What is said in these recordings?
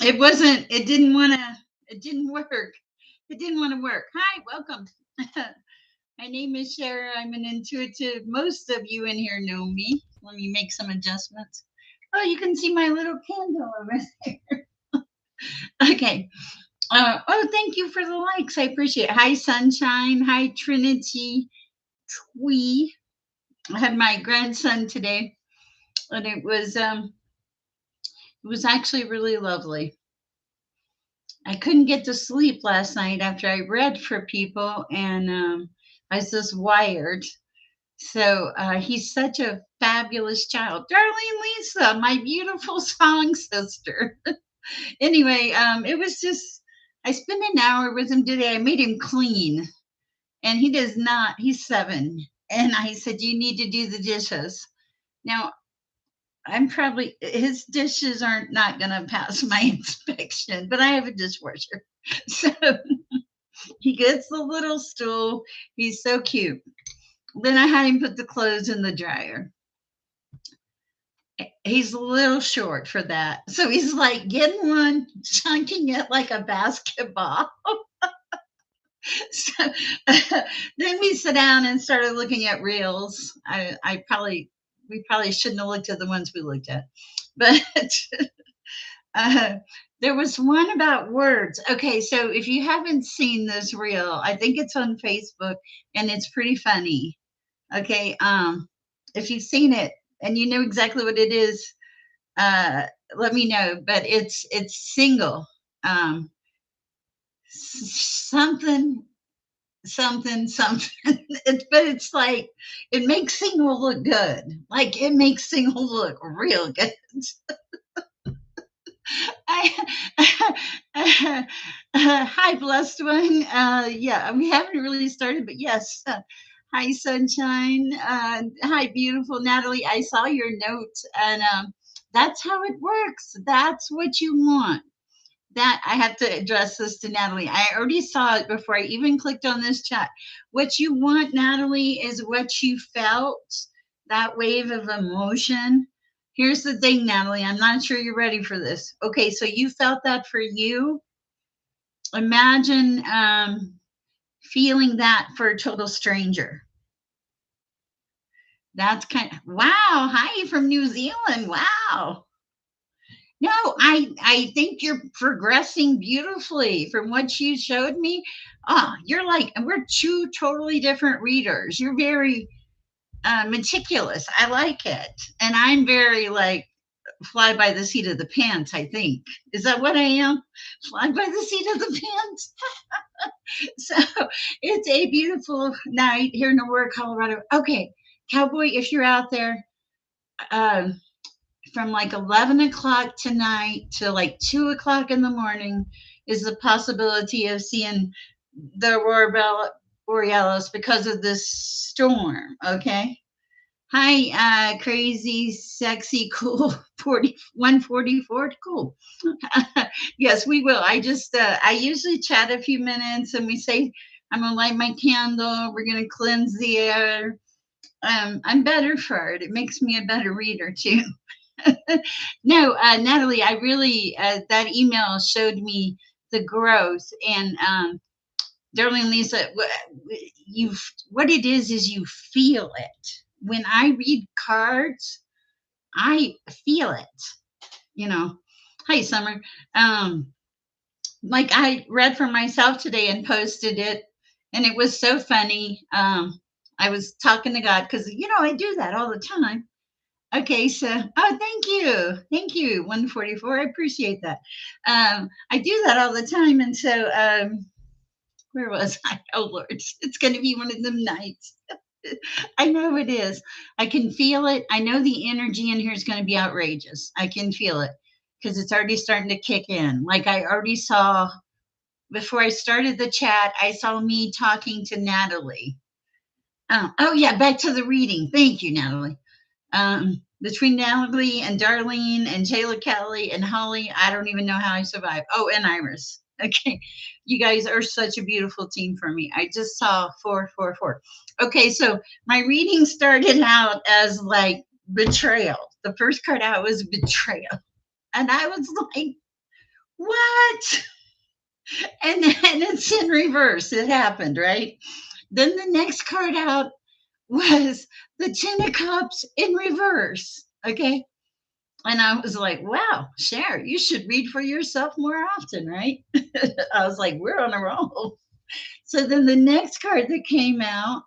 It didn't want to, it didn't work. It didn't want to work. Hi, welcome. My name is Sher. I'm an intuitive. Most of you in here know me. Let me make some adjustments. Oh, you can see my little candle over there. Okay. Oh, thank you for the likes. I appreciate it. Hi, Sunshine. Hi, Trinity. We. I had my grandson today, and it was actually really lovely. I couldn't get to sleep last night after I read for people, and I was just wired. So he's such a fabulous child. Darling Lisa, my beautiful song sister. Anyway, it was just, I spent an hour with him today. I made him clean, and he does not, he's 7. And I said, you need to do the dishes. Now, I'm probably, his dishes aren't not going to pass my inspection, but I have a dishwasher. So he gets the little stool. He's so cute. Then I had him put the clothes in the dryer. He's a little short for that. So he's like getting one, chunking it like a basketball. So then we sat down and started looking at reels. We probably shouldn't have looked at the ones we looked at, but uh, there was one about words. Okay, so if you haven't seen this reel, I think it's on Facebook and it's pretty funny. Okay, if you've seen it and you know exactly what it is, uh, let me know. But it's single, um, something something. But it's like it makes single look good. Like it makes single look real good. I, hi, blessed one. Yeah, we haven't really started, but yes. Hi, sunshine. Hi, beautiful Natalie. I saw your note, and that's how it works. That's what you want. That I have to address this to Natalie. I already saw it before I even clicked on this chat. What you want, Natalie, is what you felt, that wave of emotion. Here's the thing, Natalie. I'm not sure you're ready for this. Okay, so you felt that for you. Imagine feeling that for a total stranger. That's kind of wow. Hi from New Zealand. Wow. No, I think you're progressing beautifully from what you showed me. Ah, you're like we're two totally different readers. You're very meticulous. I like it, and I'm very like fly by the seat of the pants. I think is that what I am? Fly by the seat of the pants. So it's a beautiful night here in Aurora, Colorado. Okay, Cowboy, if you're out there, um, from like 11 o'clock tonight to like 2 o'clock in the morning is the possibility of seeing the aurora borealis because of this storm. Okay. Hi, crazy, sexy, cool 144. Cool. Yes, we will. I usually chat a few minutes and we say, I'm going to light my candle. We're going to cleanse the air. I'm better for it. It makes me a better reader too. No, Natalie, I really, that email showed me the growth. And darling Lisa, you, what it is you feel it. When I read cards, I feel it, you know. Hi, Summer. Um, like I read for myself today and posted it, and it was so funny. I was talking to God because, I do that all the time. Okay, so thank you, 144. I appreciate that. I do that all the time, and so where was I? Oh Lord, it's going to be one of them nights. I know it is. I can feel it. I know the energy in here is going to be outrageous. I can feel it because it's already starting to kick in. Like I already saw before I started the chat. I saw me talking to Natalie. Oh yeah, back to the reading. Thank you, Natalie. Between Natalie and Darlene and Taylor Kelly and Holly, I don't even know how I survived. Oh, and Iris. Okay. You guys are such a beautiful team for me. I just saw 444. Okay, so my reading started out as like betrayal. The first card out was betrayal. And I was like, What? And then it's in reverse. It happened, right? Then the next card out was the Ten of Cups in reverse. Okay. And I was like, wow, Cher, you should read for yourself more often, right? I was like, we're on a roll. So then the next card that came out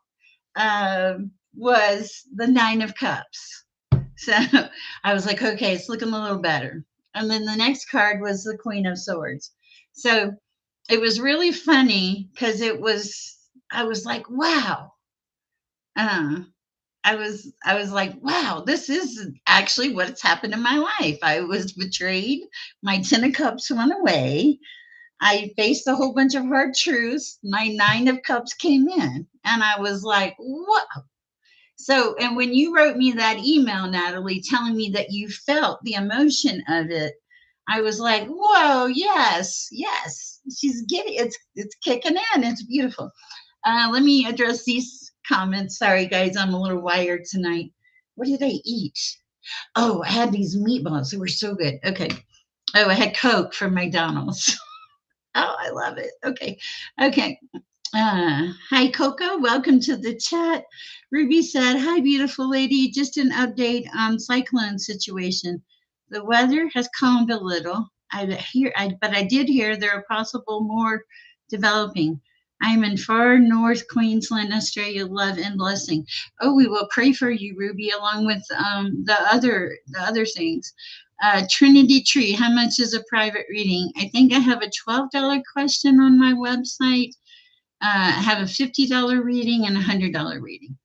was the Nine of Cups. So I was like, okay, it's looking a little better. And then the next card was the Queen of Swords. So it was really funny because I was like, wow. Uh, I was like, wow, this is actually what's happened in my life. I was betrayed. My Ten of Cups went away. I faced a whole bunch of hard truths. My Nine of Cups came in. And I was like, what? So, and when you wrote me that email, Natalie, telling me that you felt the emotion of it, I was like, whoa, yes, yes. She's getting it's kicking in. It's beautiful. Let me address these comments. Sorry, guys, I'm a little wired tonight. What did I eat? Oh, I had these meatballs. They were so good. Okay. Oh, I had Coke from McDonald's. Oh, I love it. Okay. Okay. Hi, Coco. Welcome to the chat. Ruby said, hi, beautiful lady. Just an update on cyclone situation. The weather has calmed a little. But I did hear there are possible more developing. I'm in far north Queensland, Australia. Love and blessing. Oh, we will pray for you, Ruby, along with the other things. Trinity Tree, how much is a private reading? I think I have a $12 question on my website. I have a $50 reading and a $100 reading.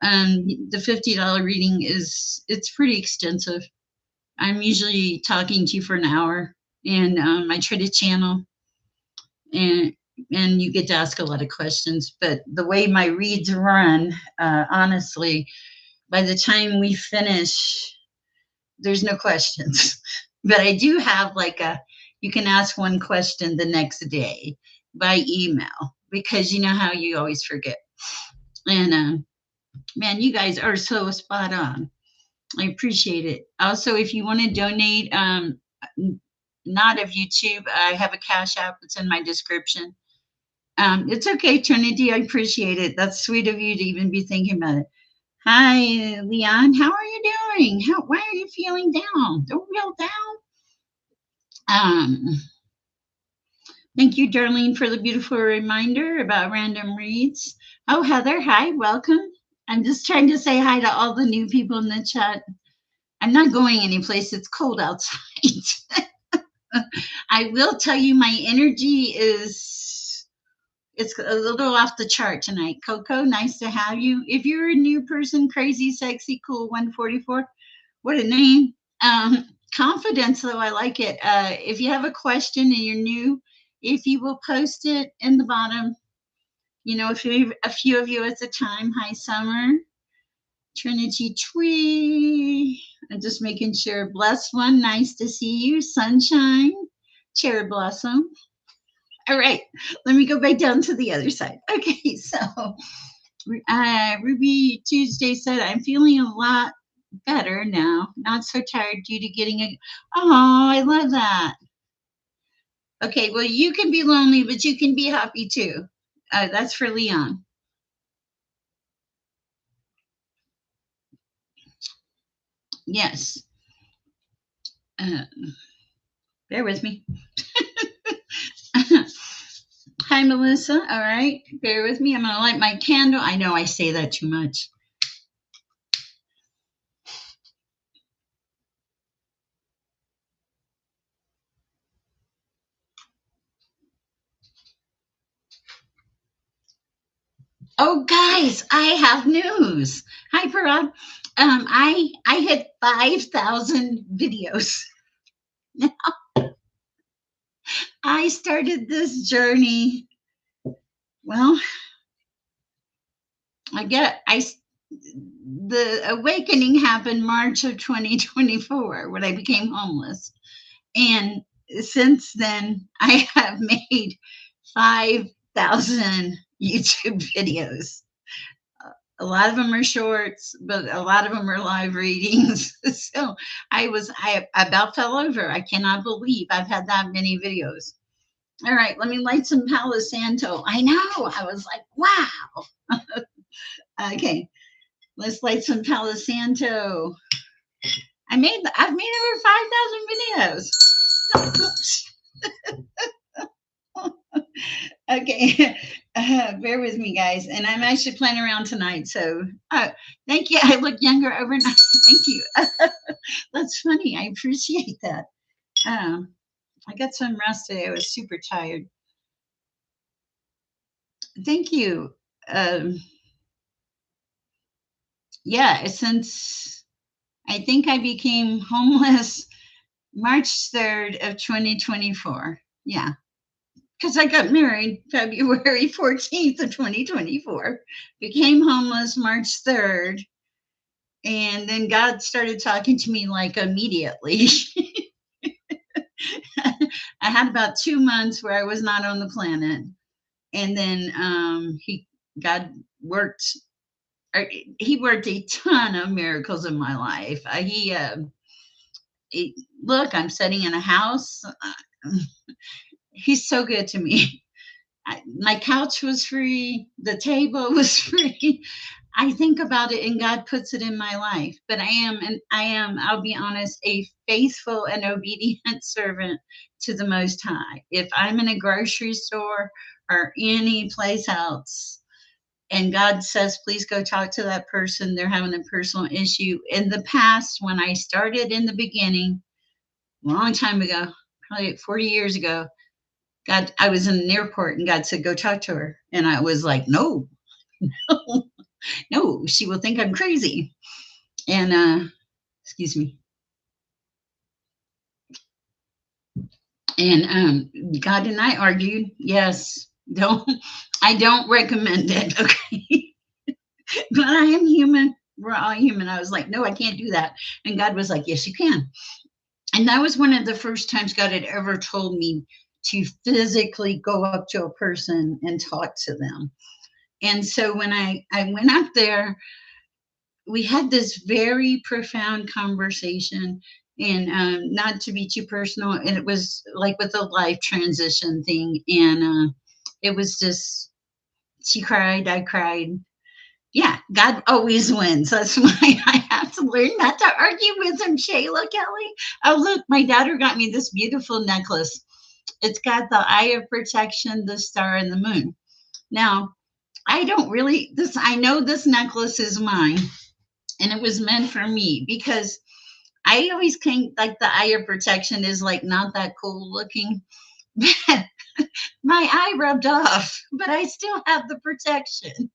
The $50 reading it's pretty extensive. I'm usually talking to you for an hour, and I try to channel, and and you get to ask a lot of questions. But the way my reads run, honestly, by the time we finish, there's no questions. But I do have like you can ask one question the next day by email because you know how you always forget. And man, you guys are so spot on. I appreciate it. Also, if you want to donate, not of YouTube, I have a Cash App. It's in my description. It's okay, Trinity. I appreciate it. That's sweet of you to even be thinking about it. Hi, Leon. How are you doing? Why are you feeling down? Don't feel down. Um, Thank you, Darlene, for the beautiful reminder about random reads. Oh, Heather, hi, welcome. I'm just trying to say hi to all the new people in the chat. I'm not going anyplace. It's cold outside. I will tell you my energy is it's a little off the chart tonight. Coco, nice to have you. If you're a new person, crazy, sexy, cool 144, what a name. Confidence, though, I like it. If you have a question and you're new, if you will post it in the bottom, if you a few of you at a time. Hi, Summer. Trinity Tree. I'm just making sure. Blessed one, nice to see you. Sunshine, Cherry Blossom. All right, let me go back down to the other side. Okay, so Ruby Tuesday said, I'm feeling a lot better now. Not so tired due to getting a. Oh, I love that. Okay, well, you can be lonely, but you can be happy too. That's for Leon. Yes. Uh, Bear with me. Hi, Melissa. All right. Bear with me. I'm going to light my candle. I know I say that too much. Oh, guys, I have news. Hi, Parag. I hit 5,000 videos. I started this journey. Well, the awakening happened March of 2024 when I became homeless. And since then, I have made 5,000 YouTube videos. A lot of them are shorts, but a lot of them are live readings. So I about fell over. I cannot believe I've had that many videos. All right, let me light some Palo Santo. I know. I was like, wow. Okay, let's light some Palo Santo. I've made over 5,000 videos. Okay, bear with me, guys. And I'm actually playing around tonight. So thank you. I look younger overnight. Thank you. That's funny. I appreciate that. Um, I got some rest today. I was super tired. Thank you. Um, yeah, since I think I became homeless March 3rd of 2024. Yeah, because I got married February 14th of 2024, became homeless March 3rd, and then God started talking to me like immediately. I had about 2 months where I was not on the planet, and then God worked. He worked a ton of miracles in my life. Look, I'm sitting in a house. He's so good to me. My couch was free. The table was free. I think about it and God puts it in my life. But I'll be honest, a faithful and obedient servant to the Most High. If I'm in a grocery store or any place else and God says, please go talk to that person, they're having a personal issue. In the past, when I started in the beginning, a long time ago, probably 40 years ago, God, I was in an airport and God said, go talk to her. And I was like, no, no, she will think I'm crazy. And excuse me. And God and I argued. Yes, don't I don't recommend it. Okay, but I am human. We're all human. I was like, no, I can't do that. And God was like, yes, you can. And that was one of the first times God had ever told me to physically go up to a person and talk to them. And so when I went up there, we had this very profound conversation, and not to be too personal, and it was like with a life transition thing, and it was just, she cried, I cried. Yeah, God always wins. That's why I have to learn not to argue with him, Shayla Kelly. Oh, look, my daughter got me this beautiful necklace. It's got the eye of protection, the star, and the moon. Now, I don't really, this, I know this necklace is mine, and it was meant for me because I always think like the eye of protection is like not that cool looking. My eye rubbed off, but I still have the protection.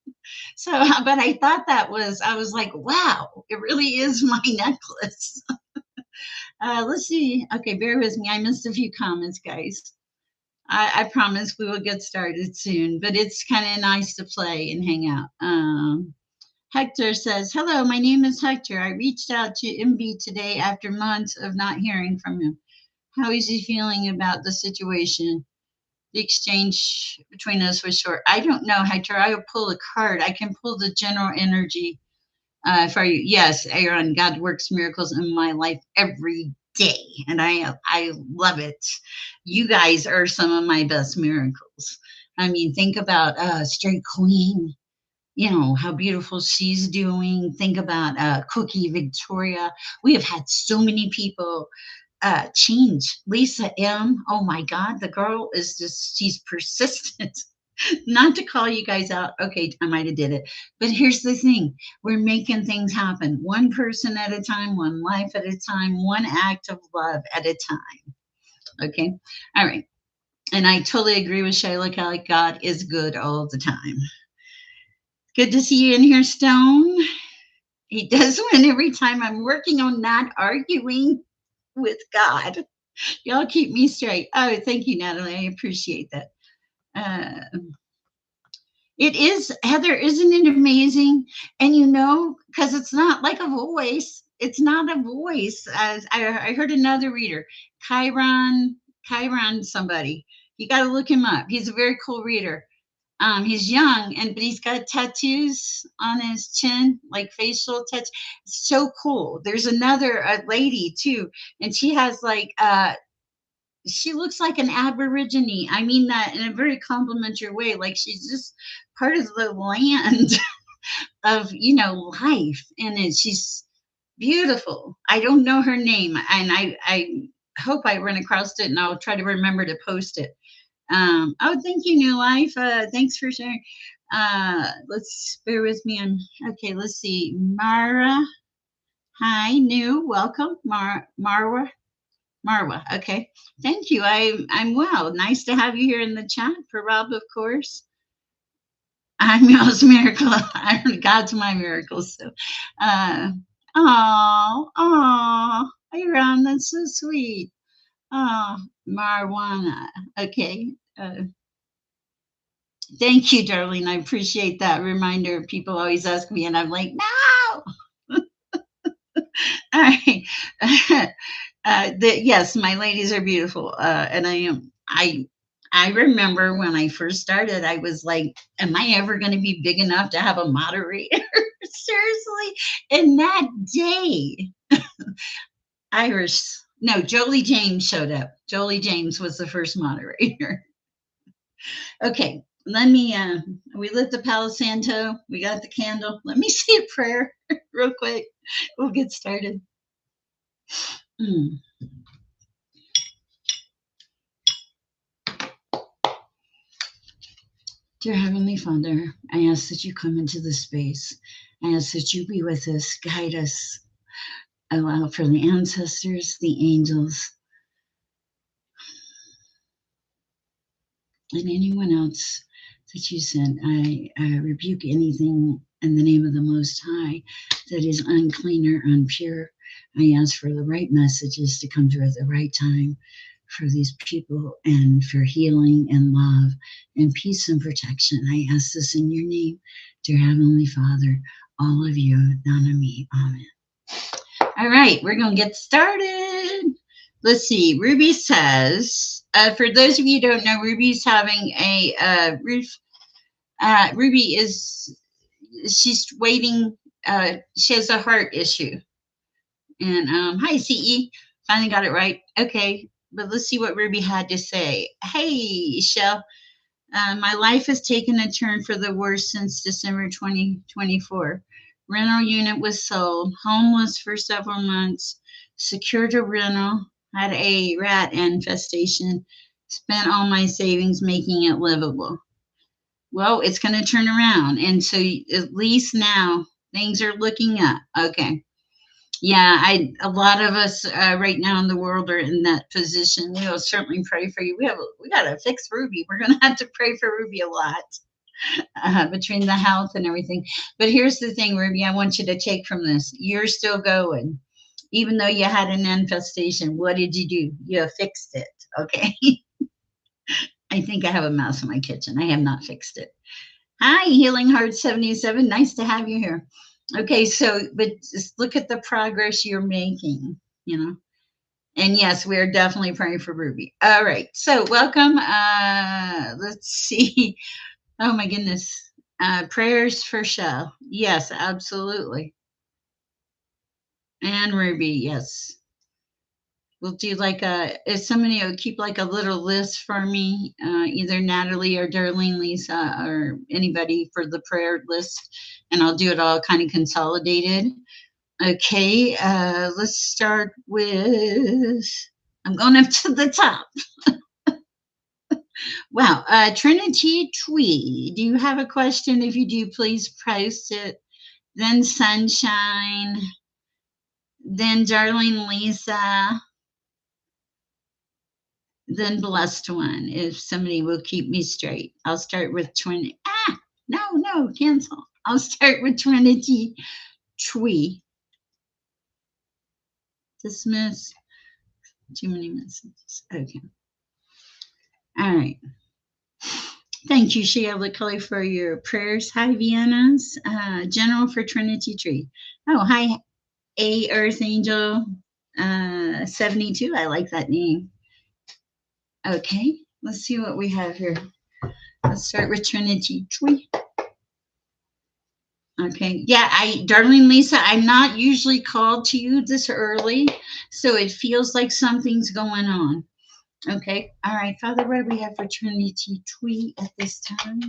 So, but I thought I was like, wow, it really is my necklace. Let's see. Okay, bear with me. I missed a few comments, guys. I promise we will get started soon, but it's kind of nice to play and hang out. Hector says, hello, my name is Hector. I reached out to MB today after months of not hearing from him. How is he feeling about the situation? The exchange between us was short. I don't know, Hector. I will pull a card. I can pull the general energy for you. Yes, Aaron, God works miracles in my life every day, and I love it. You guys are some of my best miracles. I mean, think about Straight Queen, you know how beautiful she's doing. Think about Cookie Victoria. We have had so many people change. Lisa M, oh my God, the girl is just, she's persistent. Not to call you guys out, okay, I might have did it, but here's the thing, we're making things happen one person at a time, one life at a time, one act of love at a time. Okay, all right. And I totally agree with Shayla Kelly. God is good all the time. Good to see you in here, Stone. He does win every time. I'm working on not arguing with God. Y'all keep me straight. Oh, thank you, Natalie. I appreciate that. Uh, it is, Heather, isn't it amazing? And you know, because it's not like a voice. It's not a voice. I heard another reader, Chiron somebody. You got to look him up. He's a very cool reader. He's young, and but he's got tattoos on his chin, like facial tattoos. So cool. There's another lady too, and she has like she looks like an aborigine. I mean that in a very complimentary way. Like she's just part of the land of life, and she's beautiful. I don't know her name, and I hope I run across it, and I'll try to remember to post it. Oh, thank you, New Life. Thanks for sharing. Let's bear with me. Okay. Let's see. Mara, hi, New, welcome. Marwa. Okay, thank you. I'm well. Nice to have you here in the chat. For Rob, of course. I'm Y'all's miracle. God's my miracle. So, oh, Aaron, that's so sweet. Oh, marijuana. Okay. Thank you, darling. I appreciate that reminder. People always ask me, and I'm like, no. All right. Yes, my ladies are beautiful, and I am. I remember when I first started, I was like, "Am I ever going to be big enough to have a moderator?" Seriously. And that day, Irish, no, Jolie James showed up. Jolie James was the first moderator. Okay, let me. We lit the Palo Santo. We got the candle. Let me say a prayer real quick. We'll get started. Mm. Dear Heavenly Father, I ask that you come into this space. I ask that you be with us, guide us, allow for the ancestors, the angels, and anyone else that you sent. I rebuke anything in the name of the Most High that is unclean or impure. I ask for the right messages to come through at the right time for these people and for healing and love and peace and protection. I ask this in your name, dear Heavenly Father, all of you, none of me. Amen. All right, we're going to get started. Let's see. Ruby says, for those of you who don't know, Ruby's having a Ruby is she's waiting. She has a heart issue. And hi, CE. Finally got it right. Okay, but let's see what Ruby had to say. Hey, Shell. My life has taken a turn for the worse since December 2024. Rental unit was sold, homeless for several months, secured a rental, had a rat infestation, spent all my savings making it livable. Well, it's going to turn around. And so at least now things are looking up. Okay. Yeah, a lot of us right now in the world are in that position. We will certainly pray for you. We got to fix Ruby. We're going to have to pray for Ruby a lot between the health and everything. But here's the thing, Ruby. I want you to take from this. You're still going, even though you had an infestation. What did you do? You fixed it. Okay. I think I have a mouse in my kitchen. I have not fixed it. Hi, Healing Heart 77. Nice to have you here. Okay, so but just look at the progress you're making, you know. And yes, we are definitely praying for Ruby. All right, so welcome. Let's see. Oh my goodness. Prayers for Shell. Yes, absolutely. And Ruby, yes. We'll do like if somebody will keep like a little list for me, either Natalie or Darlene, Lisa, or anybody for the prayer list, and I'll do it all kind of consolidated. Okay, let's start with. I'm going up to the top. Wow, Trinity Twee, do you have a question? If you do, please post it. Then Sunshine, then Darling Lisa, then Blessed One. If somebody will keep me straight, I'll start with Trinity. No, cancel. I'll start with Trinity Twee. Dismiss. Too many messages. Okay. All right. Thank you, Sheila Kelly, for your prayers. Hi, Vienna's General for Trinity Tree. Oh, hi, A Earth Angel 72. I like that name. Okay, let's see what we have here. Let's start with Trinity Tree. Okay. Yeah, darling Lisa, I'm not usually called to you this early, so it feels like something's going on. Okay. All right, Father, what do we have for Trinity Tree at this time?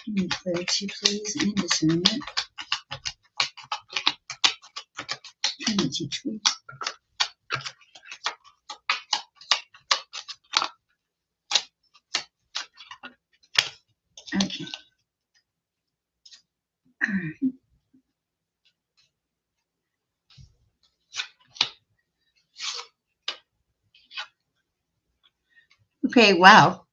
Give me clarity, please, and discernment. Trinity Tree. Okay. All right. Okay, wow.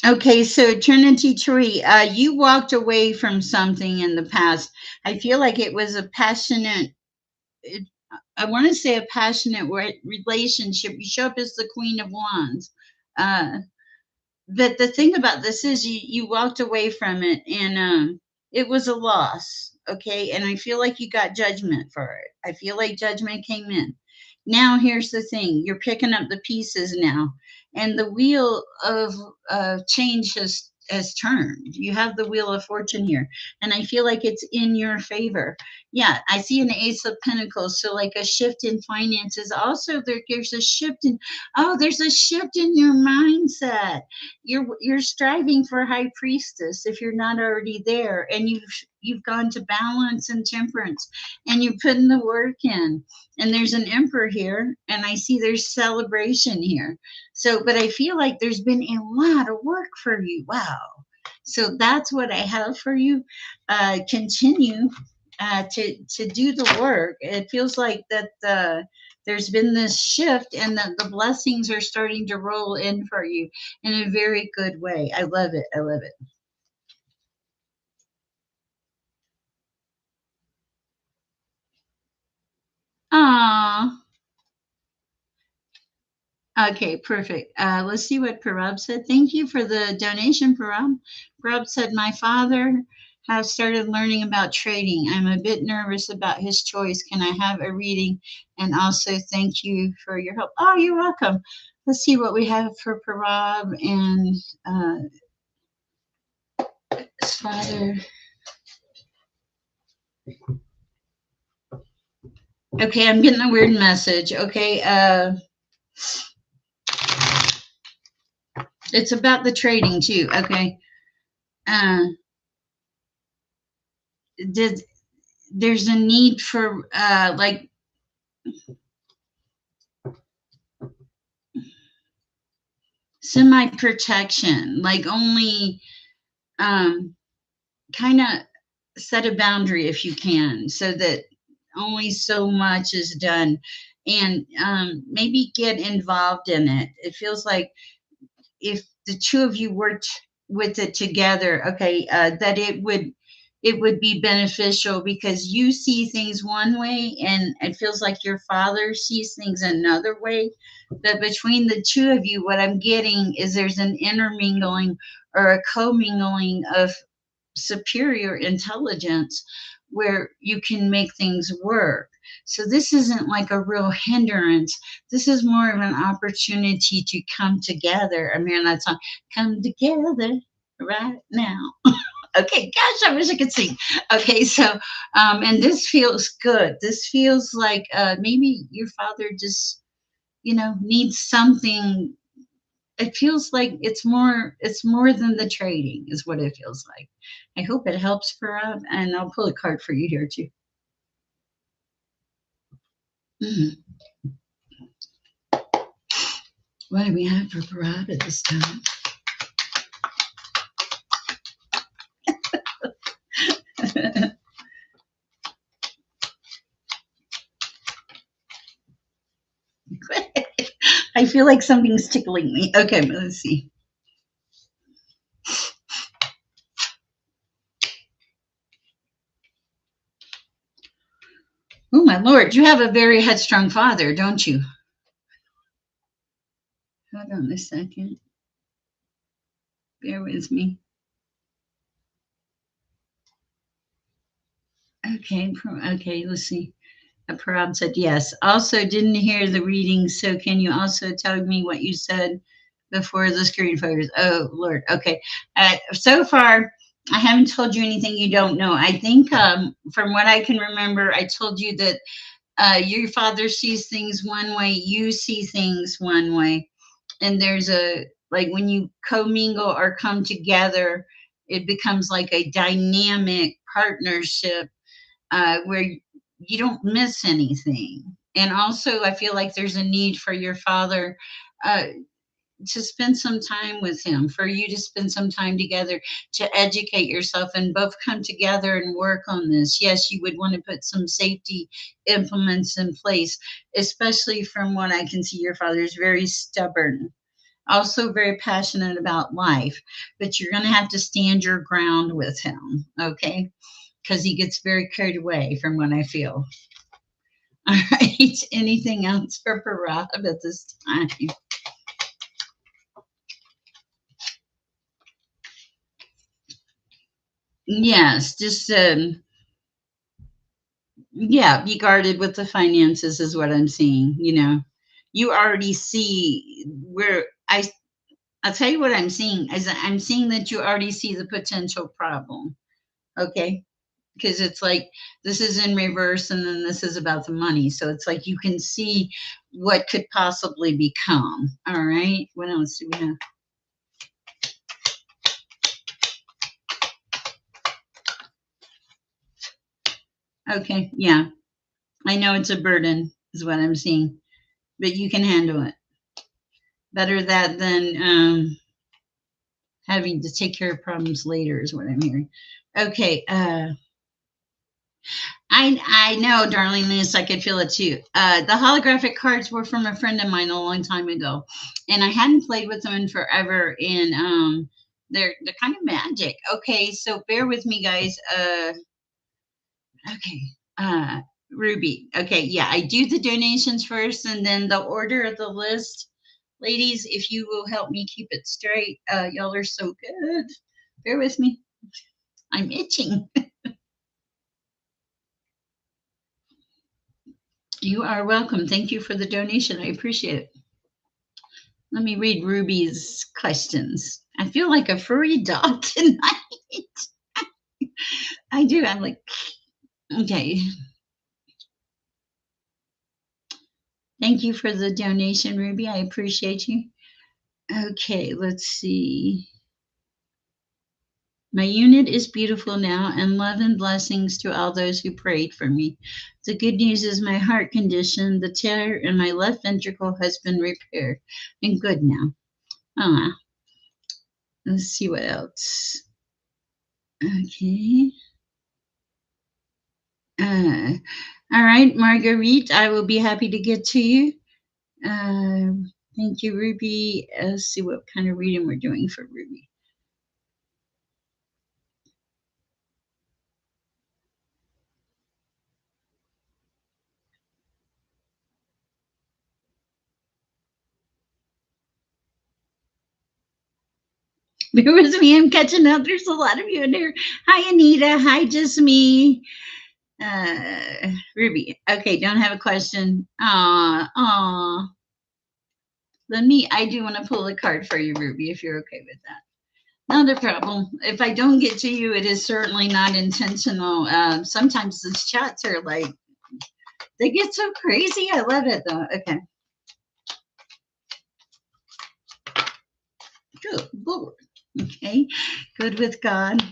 Okay, so Trinity Tree, you walked away from something in the past. I feel like it was a passionate, it, I want to say a passionate relationship. You show up as the Queen of Wands. Uh, but the thing about this is you walked away from it, and it was a loss. Okay, and I feel like you got judgment for it. I feel like judgment came in. Now here's the thing, you're picking up the pieces now, and the wheel of change has turned. You have the wheel of fortune here, and I feel like it's in your favor. Yeah, I see an ace of pentacles, so like a shift in finances. Also there's a shift in, oh, there's a shift in your mindset. You're striving for high priestess if you're not already there, and you've gone to balance and temperance, and you're putting the work in. And there's an emperor here, and I see there's celebration here. So, but I feel like there's been a lot of work for you. Wow. So that's what I have for you. Continue to do the work. It feels like that there's been this shift, and that the blessings are starting to roll in for you in a very good way. I love it. I love it. Aww. Okay, perfect. Let's see what Parab said. Thank you for the donation, Parab. Parab said, my father has started learning about trading. I'm a bit nervous about his choice. Can I have a reading? And also, thank you for your help. Oh, you're welcome. Let's see what we have for Parab and his father. Okay, I'm getting a weird message. Okay, it's about the trading too. Okay, uh, did there's a need for like semi protection, like only um, kind of set a boundary if you can, so that only so much is done, and maybe get involved in it. It feels like if the two of you worked with it together, okay, that it would be beneficial, because you see things one way, and it feels like your father sees things another way. But between the two of you, what I'm getting is there's an intermingling or a commingling of superior intelligence where you can make things work. So this isn't like a real hindrance. This is more of an opportunity to come together. I'm hearing that song, come together right now. Okay, gosh, I wish I could sing. Okay, so and this feels good. This feels like maybe your father just, needs something. It feels like it's more than the trading is what it feels like. I hope it helps Parab, and I'll pull a card for you here too. Mhm. What do we have for Parab at this time? I feel like something's tickling me. Okay, let's see. Oh my lord, you have a very headstrong father, don't you? Hold on a second. Bear with me. Okay, okay, let's see. Parab said yes. Also, didn't hear the reading, so can you also tell me what you said before the screen photos. Oh Lord. Okay. So far, I haven't told you anything you don't know. I think, from what I can remember, I told you that your father sees things one way, you see things one way, and there's a like when you commingle or come together, it becomes like a dynamic partnership where you don't miss anything. And also, I feel like there's a need for your father uh, to spend some time with him, for you to spend some time together to educate yourself and both come together and work on this. Yes, you would want to put some safety implements in place, especially from what I can see, your father is very stubborn, also very passionate about life, but you're going to have to stand your ground with him, okay? Because he gets very carried away from what I feel. All right. Anything else for Parab at this time? Yes, just yeah, be guarded with the finances is what I'm seeing. You already see where I'll tell you what I'm seeing is I'm seeing that you already see the potential problem. Okay. Because it's like this is in reverse and then this is about the money. So it's like you can see what could possibly become. All right. What else do we have? Okay. Yeah. I know it's a burden, is what I'm seeing, but you can handle it. Better that than having to take care of problems later, is what I'm hearing. Okay. I know, darlingness. I could feel it too. The holographic cards were from a friend of mine a long time ago, and I hadn't played with them in forever. And they're kind of magic. Okay, so bear with me, guys. Okay. Ruby. Okay, yeah, I do the donations first, and then the order of the list. Ladies, if you will help me keep it straight, y'all are so good. Bear with me. I'm itching. You are welcome. Thank you for the donation. I appreciate it. Let me read Ruby's questions. I feel like a furry dog tonight. I do. I'm like, okay. Thank you for the donation, Ruby. I appreciate you. Okay, let's see. My unit is beautiful now, and love and blessings to all those who prayed for me. The good news is my heart condition, the tear in my left ventricle has been repaired. I'm good now. Ah, let's see what else. Okay. Uh, all right, Marguerite, I will be happy to get to you. Thank you, Ruby. Let's see what kind of reading we're doing for Ruby. Bear with me, I'm catching up. There's a lot of you in there. Hi, Anita. Hi, just me. Ruby. Okay, don't have a question. Aw. I do want to pull a card for you, Ruby, if you're okay with that. Not a problem. If I don't get to you, it is certainly not intentional. Sometimes these chats are like, they get so crazy. I love it though. Okay. Good Lord. Okay. Good with God.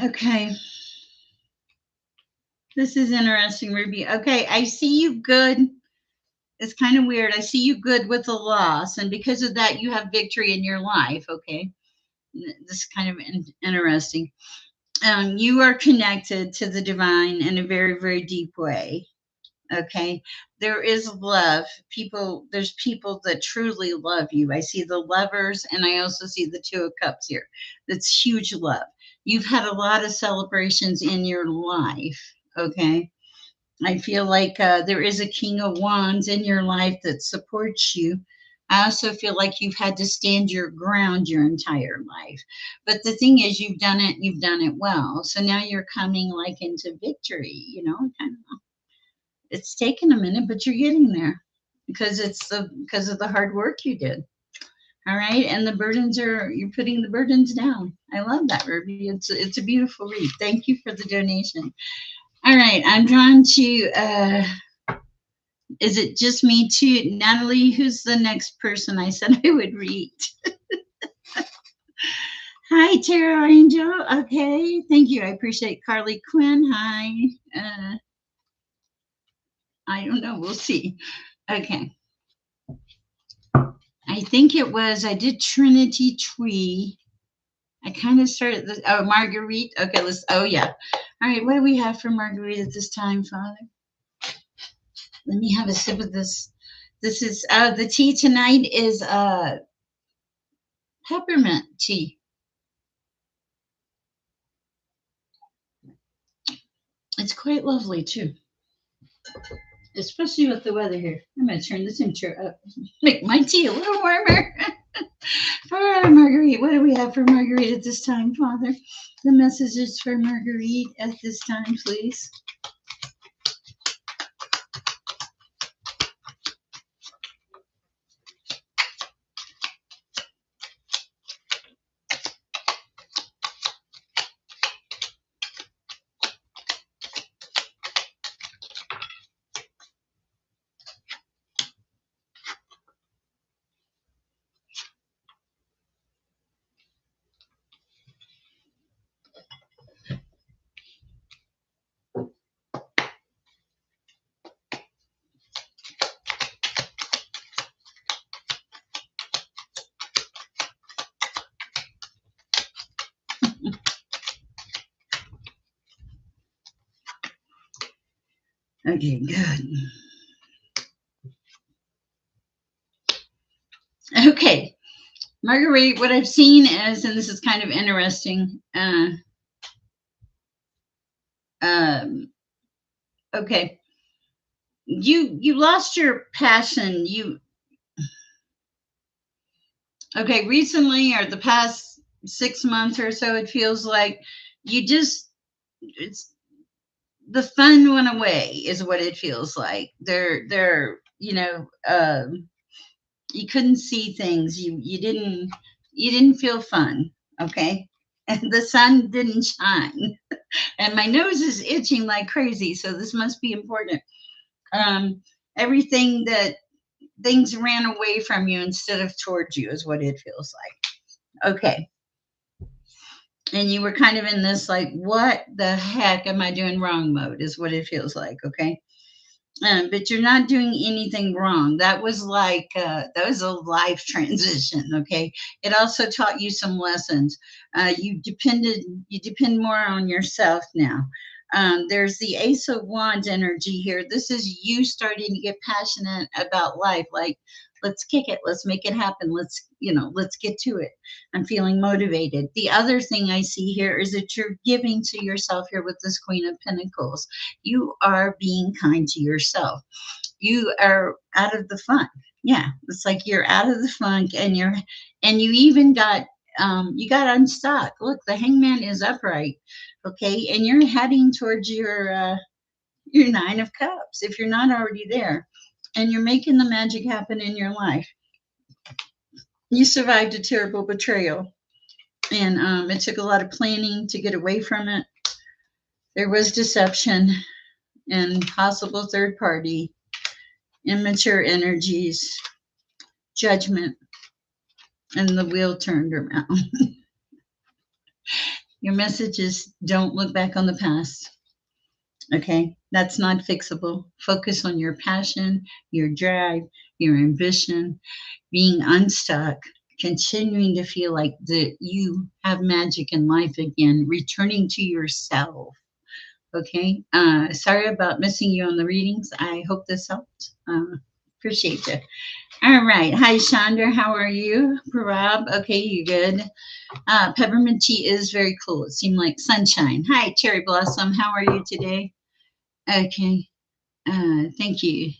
Okay. This is interesting, Ruby. Okay. I see you good. It's kind of weird. I see you good with the loss. And because of that, you have victory in your life. Okay. This is kind of interesting. You are connected to the divine in a very, very deep way. Okay. There is love. There's people that truly love you. I see the lovers and I also see the two of cups here. That's huge love. You've had a lot of celebrations in your life. Okay. I feel like there is a king of wands in your life that supports you. I also feel like you've had to stand your ground your entire life. But the thing is, you've done it well. So now you're coming like into victory, kind of. It's taken a minute, but you're getting there because of the hard work you did. All right, and you're putting the burdens down. I love that, Ruby. It's a beautiful read. Thank you for the donation. All right, I'm drawn to. Is it just me too, Natalie? Who's the next person I said I would read? Hi, Tarot Angel. Okay, thank you. I appreciate Carly Quinn. Hi. I don't know. We'll see. Okay. I think I did Trinity Tree. I kind of started Marguerite. Okay, oh yeah. All right, what do we have for Marguerite at this time, Father? Let me have a sip of this. This is, the tea tonight is peppermint tea. It's quite lovely too, especially with the weather here. I'm going to turn the temperature up, make my tea a little warmer. For Marguerite, what do we have for Marguerite at this time, Father? The messages for Marguerite at this time, please. Okay, good. Okay, Marguerite, what I've seen is, and this is kind of interesting. Okay, you lost your passion. Recently or the past 6 months or so, it feels like you just it's the fun went away, is what it feels like. You couldn't see things. You didn't feel fun. Okay, and the sun didn't shine, and my nose is itching like crazy. So this must be important. Um, everything that things ran away from you instead of towards you is what it feels like. Okay. And you were kind of in this like, what the heck am I doing wrong mode, is what it feels like. Okay. But you're not doing anything wrong. That was a life transition. Okay. It also taught you some lessons. You depend more on yourself now. There's the Ace of Wands energy here. This is you starting to get passionate about life. Like, let's kick it. Let's make it happen. Let's get to it. I'm feeling motivated. The other thing I see here is that you're giving to yourself here with this Queen of Pentacles. You are being kind to yourself. You are out of the funk. Yeah, it's like you're out of the funk, and you even got you got unstuck. Look, the Hangman is upright. Okay, and you're heading towards your Nine of Cups if you're not already there, and you're making the magic happen in your life. You survived a terrible betrayal, and it took a lot of planning to get away from it. There was deception and possible third party, immature energies, judgment, and the wheel turned around. Your message is, don't look back on the past. Okay, that's not fixable. Focus on your passion, your drive, your ambition, being unstuck, continuing to feel like that you have magic in life again, returning to yourself. Okay, sorry about missing you on the readings. I hope this helped. Appreciate you. All right. Hi, Chandra. How are you? Parab. Okay, you good? Peppermint tea is very cool. It seemed like sunshine. Hi, Cherry Blossom. How are you today? Okay. Thank you.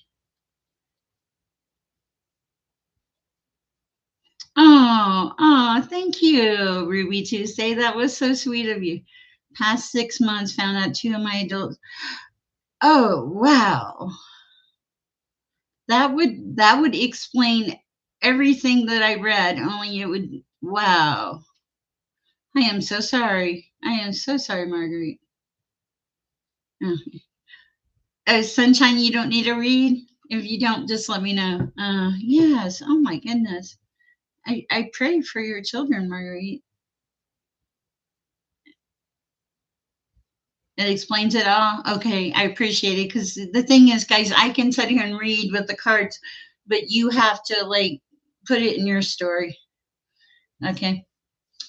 Thank you, Ruby Tuesday. That was so sweet of you. Past 6 months, found out two of my adults. Oh, wow. That would explain everything that I read. Only it would. Wow. I am so sorry. I am so sorry, Marguerite. Oh, Sunshine, you don't need to read? If you don't, just let me know. Yes. Oh my goodness. I pray for your children, Marguerite. It explains it all. Okay, I appreciate it because the thing is, guys, I can sit here and read with the cards, but you have to like put it in your story. Okay.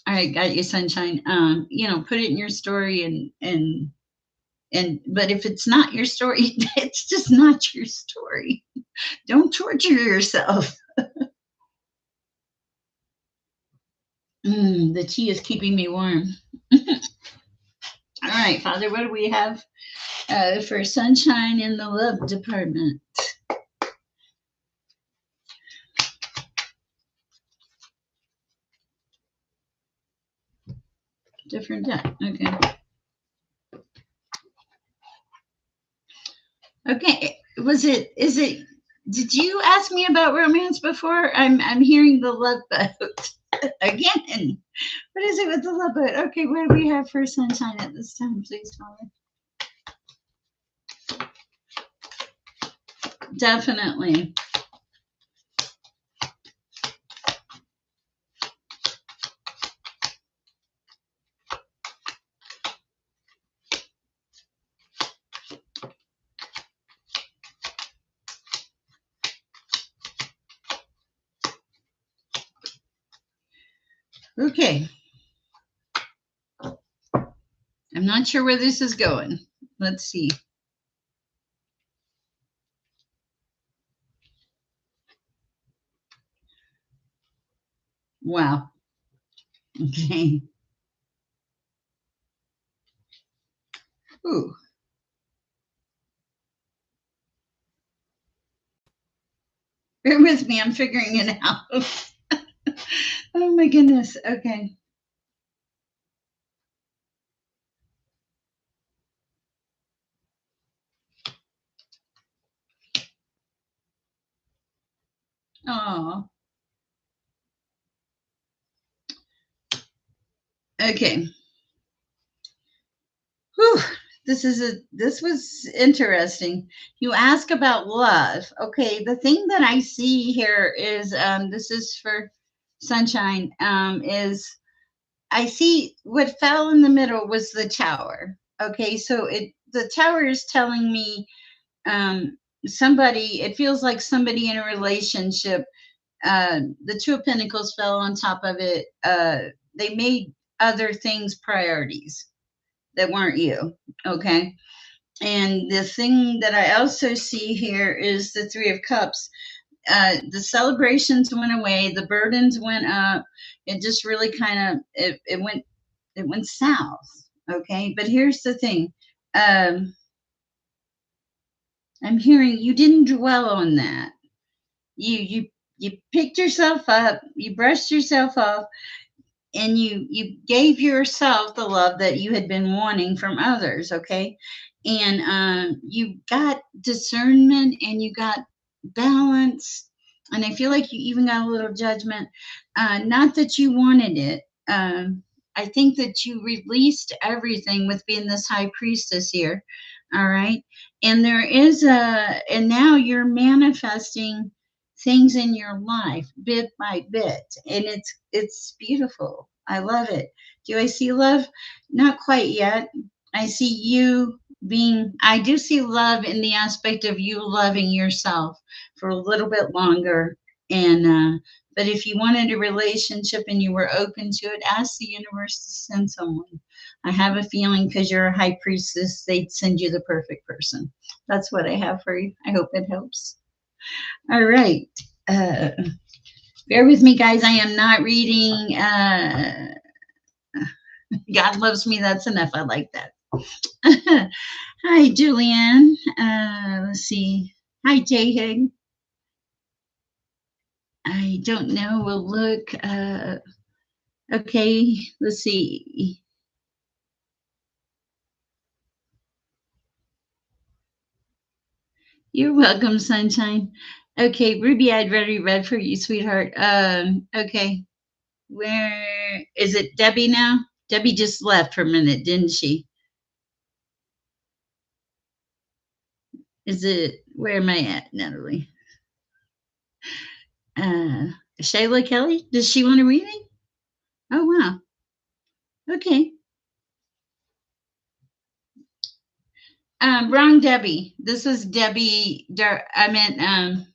All right, got you, Sunshine. Put it in your story and but if it's not your story, it's just not your story. Don't torture yourself. The tea is keeping me warm. All right, Father, what do we have for Sunshine in the love department? Different deck. Okay. Okay. Is it did you ask me about romance before? I'm hearing the love boat again. What is it with the love boat? Okay, what do we have for Sunshine at this time, please, Father? Definitely. Okay. I'm not sure where this is going. Let's see. Wow. Okay. Ooh. Bear with me. I'm figuring it out. Oh my goodness. Okay. Oh. Okay. Whew. This was interesting. You ask about love. Okay, the thing that I see here is this is for Sunshine. Is I see what fell in the middle was the tower. Okay, so the tower is telling me somebody. It feels like somebody in a relationship. The Two of Pentacles fell on top of it. They made other things priorities that weren't you. Okay. And the thing that I also see here is the Three of Cups. The celebrations went away, the burdens went up. It just really kind of it went south. Okay, but here's the thing. Um, I'm hearing you didn't dwell on that. You picked yourself up, you brushed yourself off, and you gave yourself the love that you had been wanting from others. Okay, and you got discernment and you got balance, and I feel like you even got a little judgment. Not that you wanted it. I think that you released everything with being this high priestess here. All right, and there is and now you're manifesting things in your life bit by bit, and it's beautiful. I love it. Do I see love? Not quite yet. I see you being, I do see love in the aspect of you loving yourself for a little bit longer. And but if you wanted a relationship and you were open to it, ask the universe to send someone. I have a feeling because you're a high priestess, they'd send you the perfect person. That's what I have for you. I hope it helps. All right. Uh, Bear with me, guys. I am not reading. God loves me. That's enough. I like that. Hi, Julianne. Let's see. Hi, Jay Hig. I don't know. We'll look. Okay, let's see. You're welcome, sunshine. Okay, Ruby, I'd already read for you, sweetheart. Okay, where is it? Debbie now? Debbie just left for a minute, didn't she? Is it? Where am I at, Natalie? Uh, Shayla Kelly. Does she want a reading? Oh wow. Okay. Wrong Debbie. This was Debbie. I meant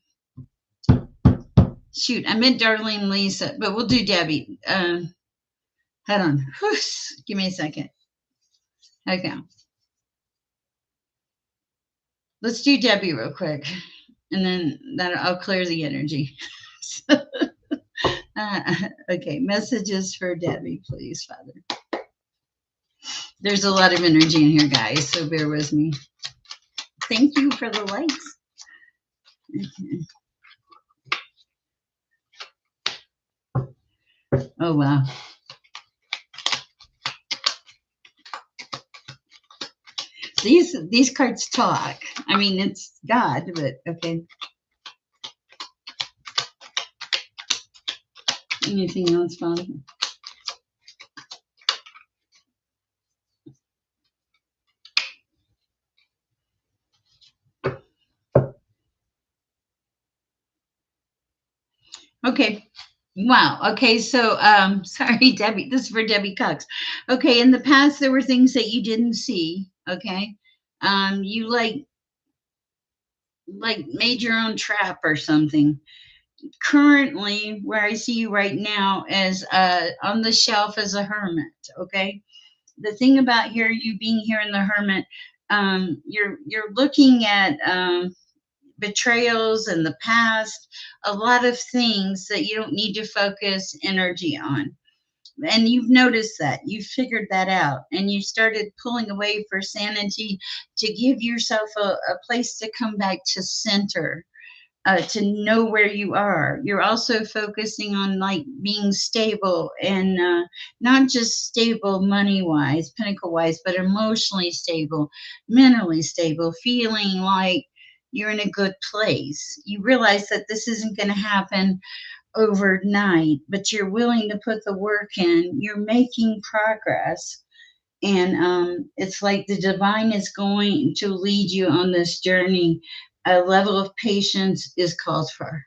shoot. I meant Darlene Lisa, but we'll do Debbie. Hold on. Whew, give me a second. Okay. Let's do Debbie real quick, and then that I'll clear the energy. Okay, messages for Debbie, please, Father. There's a lot of energy in here, guys, so bear with me. Thank you for the likes. Okay. Oh wow. These cards talk. I mean, it's God, but okay. Anything else, Father? Okay. Wow. Okay. So, sorry, Debbie. This is for Debbie Cox. Okay. In the past, there were things that you didn't see. Okay. You like made your own trap or something. Currently, where I see you right now is on the shelf as a hermit. Okay. The thing about here, you being here in the hermit, you're looking at betrayals in the past, a lot of things that you don't need to focus energy on. And you've noticed that, you've figured that out, and you started pulling away for sanity to give yourself a place to come back to center, to know where you are. You're also focusing on like being stable, and not just stable money wise, pinnacle wise, but emotionally stable, mentally stable, feeling like you're in a good place. You realize that this isn't going to happen overnight, but you're willing to put the work in. You're making progress. And it's like the divine is going to lead you on this journey. A level of patience is called for.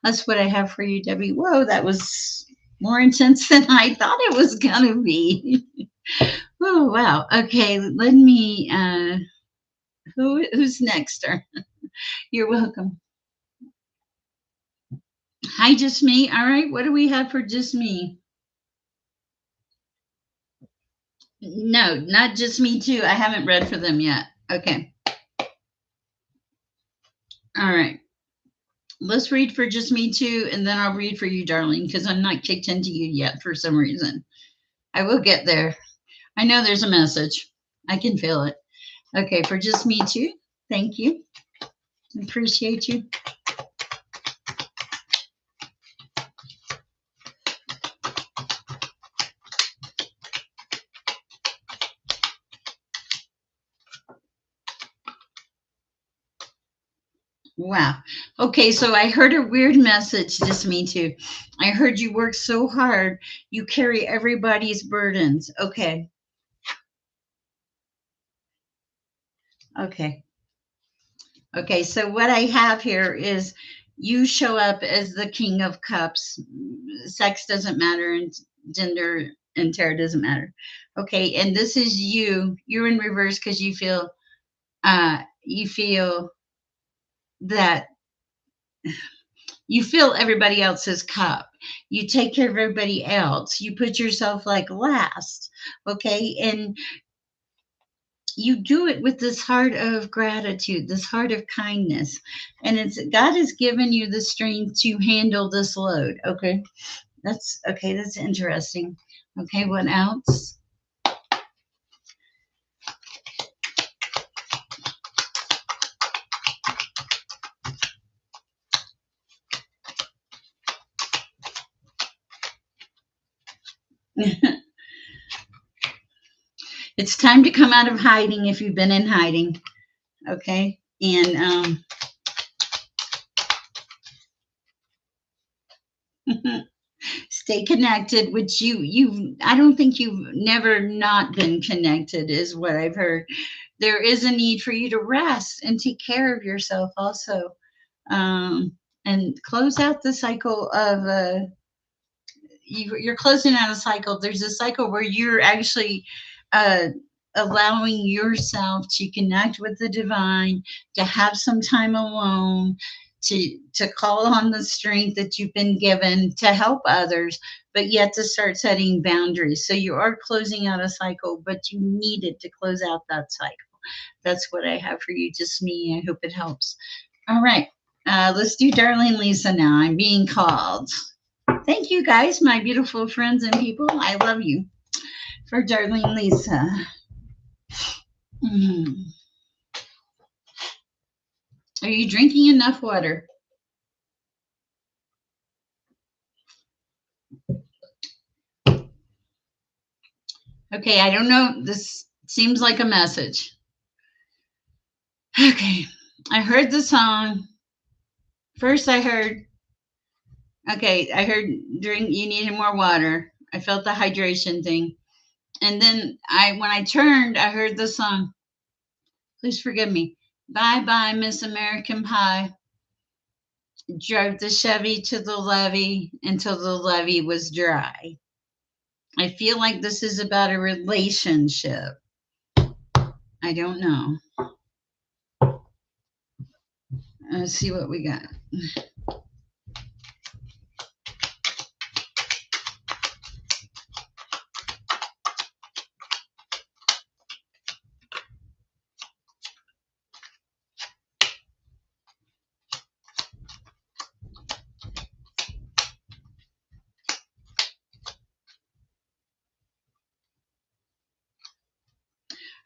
That's what I have for you, Debbie. Whoa, that was more intense than I thought it was going to be. Oh, wow. Okay, let me. Who's next? You're welcome. Hi, just me. All right, what do we have for just me? No, not just me too. I haven't read for them yet. Okay. All right. Let's read for just me too, and then I'll read for you, darling, because I'm not kicked into you yet for some reason. I will get there. I know there's a message. I can feel it. Okay, for just me too. Thank you. Appreciate you. Wow. Okay, so I heard a weird message, just me too. I heard you work so hard, you carry everybody's burdens. Okay. Okay. Okay, so what I have here is you show up as the King of Cups. Sex doesn't matter, and gender and tarot doesn't matter. Okay, and this is you. You're in reverse because you feel that you fill everybody else's cup. You take care of everybody else. You put yourself like last. Okay, and you do it with this heart of gratitude, this heart of kindness. And it's God has given you the strength to handle this load. Okay. That's okay. That's interesting. Okay. What else? It's time to come out of hiding if you've been in hiding. Okay. And stay connected, which I don't think you've never not been connected, is what I've heard. There is a need for you to rest and take care of yourself also, um, and close out the cycle of you're closing out a cycle. There's a cycle where you're actually uh, allowing yourself to connect with the divine, to have some time alone, to call on the strength that you've been given to help others, but yet to start setting boundaries. So you are closing out a cycle, but you needed to close out that cycle. That's what I have for you, just me. I hope it helps. All right. Let's do Darling Lisa now. I'm being called. Thank you guys, my beautiful friends and people. I love you. For Darling Lisa. Mm. Are you drinking enough water? Okay, I don't know. This seems like a message. Okay, I heard the song. First, I heard drink, you needed more water. I felt the hydration thing. And then when I turned, I heard the song. Please forgive me. Bye bye, Miss American Pie. Drove the Chevy to the levee until the levee was dry. I feel like this is about a relationship. I don't know. Let's see what we got.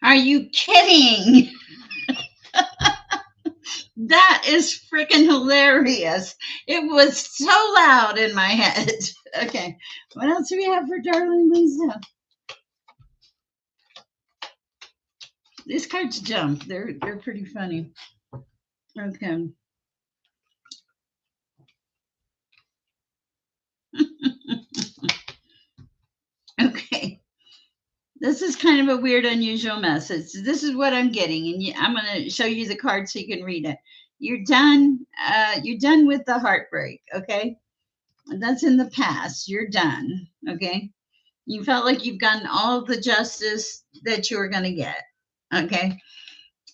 Are you kidding? That is freaking hilarious. It was so loud in my head. Okay. What else do we have for Darling Lisa? These cards jump. They're pretty funny. Okay. Okay. This is kind of a weird, unusual message. This is what I'm getting, and I'm going to show you the card so you can read it. You're done. You're done with the heartbreak. Okay, that's in the past. You're done. Okay, you felt like you've gotten all the justice that you were going to get. Okay,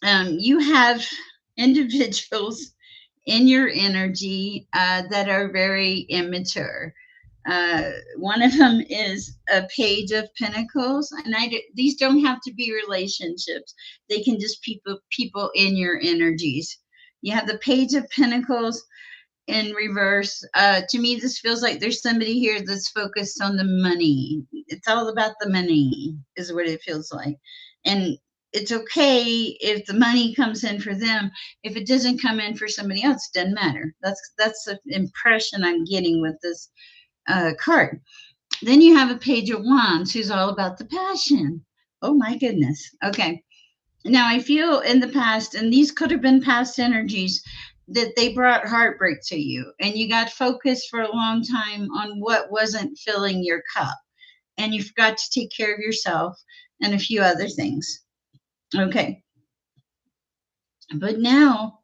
you have individuals in your energy that are very immature. One of them is a page of pentacles, and these don't have to be relationships. They can just people in your energies. You have the page of pentacles in reverse. To me, this feels like there's somebody here that's focused on the money. It's all about the money, is what it feels like. And it's okay if the money comes in for them. If it doesn't come in for somebody else, it doesn't matter. That's the impression I'm getting with this card. Then you have a page of wands who's all about the passion. Oh my goodness. Okay. Now I feel in the past, and these could have been past energies, that they brought heartbreak to you, and you got focused for a long time on what wasn't filling your cup, and you forgot to take care of yourself and a few other things. Okay. But now,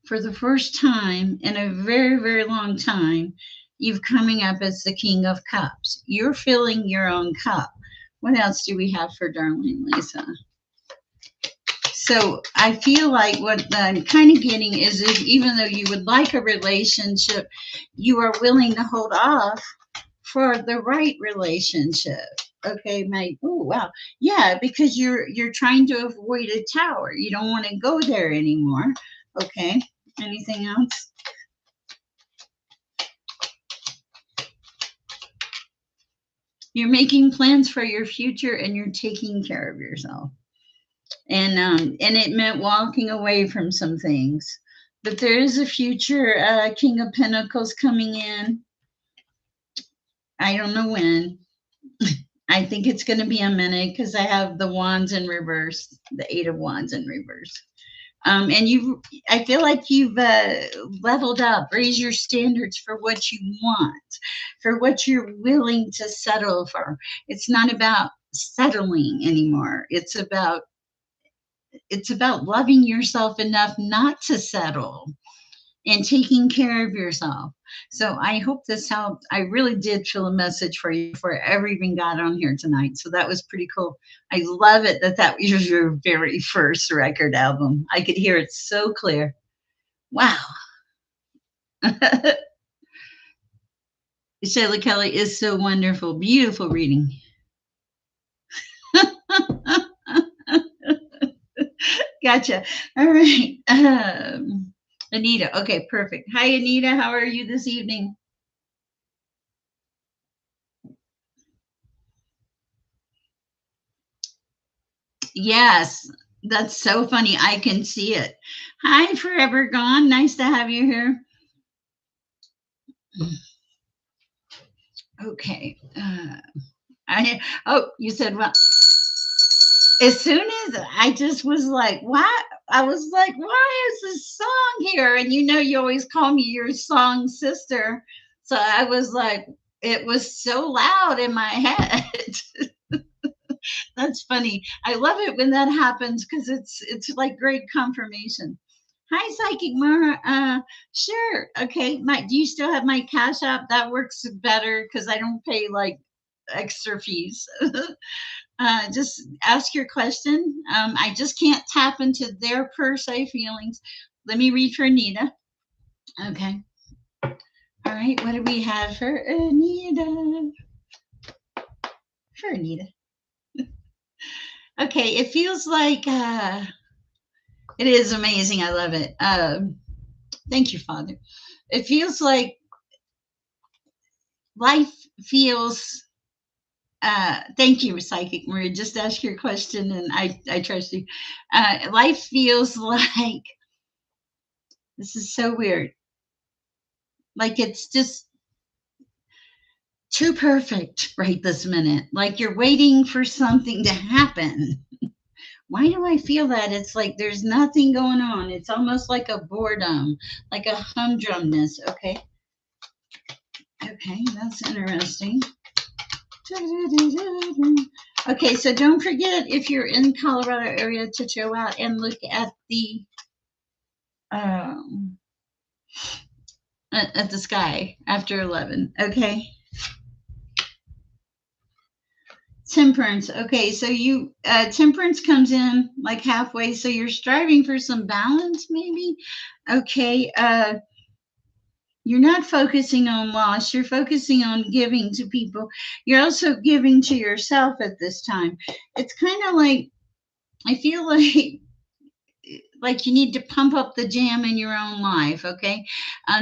for the first time in a very, very long time, you've coming up as the King of Cups. You're filling your own cup. What else do we have for Darling Lisa? So I feel like what I'm kind of getting is if, even though you would like a relationship, you are willing to hold off for the right relationship. Okay, my oh wow, yeah, because you're trying to avoid a tower. You don't want to go there anymore. Okay, anything else? You're making plans for your future, and you're taking care of yourself. And it meant walking away from some things. But there is a future King of Pentacles coming in. I don't know when. I think it's going to be a minute because I have the wands in reverse, the Eight of Wands in reverse. And I feel like you've leveled up, raised your standards for what you want, for what you're willing to settle for. It's not about settling anymore. It's about loving yourself enough not to settle and taking care of yourself. So I hope this helped. I really did feel a message for you before I ever even got on here tonight. So that was pretty cool. I love it that was your very first record album. I could hear it so clear. Wow. Shayla Kelly is so wonderful. Beautiful reading. Gotcha. All right. Anita. Okay, perfect. Hi, Anita. How are you this evening? Yes, that's so funny. I can see it. Hi, Forever Gone. Nice to have you here. Okay. You said, well, as soon as I just was like, what? I was like, why is this song here? And you always call me your song sister. So I was like, it was so loud in my head. That's funny. I love it when that happens because it's like great confirmation. Hi, Psychic Mara. Sure. Okay. Do you still have my Cash App? That works better because I don't pay like extra fees. Just ask your question. I just can't tap into their per se feelings. Let me read for Anita. Okay. All right. What do we have for Anita? For Anita. Okay. It feels like it is amazing. I love it. Thank you, Father. It feels like life feels. Thank you, Psychic Maria. Just ask your question, and I trust you. Life feels like this is so weird. Like it's just too perfect right this minute. Like you're waiting for something to happen. Why do I feel that? It's like there's nothing going on. It's almost like a boredom, like a humdrumness. Okay. Okay, that's interesting. Okay, so don't forget if you're in Colorado area to go out and look um, at the sky after 11. Okay. Temperance. Okay, so you temperance comes in like halfway, so you're striving for some balance, maybe. Okay. You're not focusing on loss. You're focusing on giving to people. You're also giving to yourself at this time. It's kind of like I feel like you need to pump up the jam in your own life. Okay,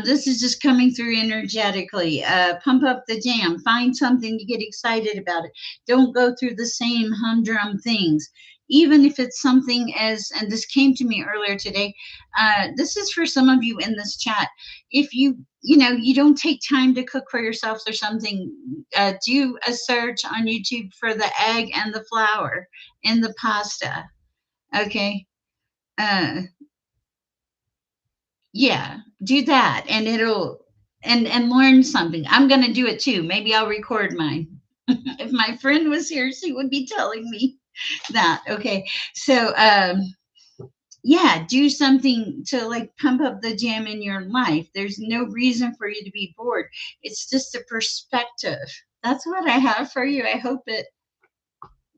this is just coming through energetically. Pump up the jam, find something to get excited about. It don't go through the same humdrum things, even if it's something as, and this came to me earlier today. This is for some of you in this chat. If you don't take time to cook for yourself or something, do a search on YouTube for the egg and the flour in the pasta. Okay. uh Yeah, do that and it'll and learn something. I'm going to do it too. Maybe I'll record mine. If my friend was here, she would be telling me that. Okay. So, yeah, do something to like pump up the jam in your life. There's no reason for you to be bored. It's just a perspective. That's what I have for you. I hope it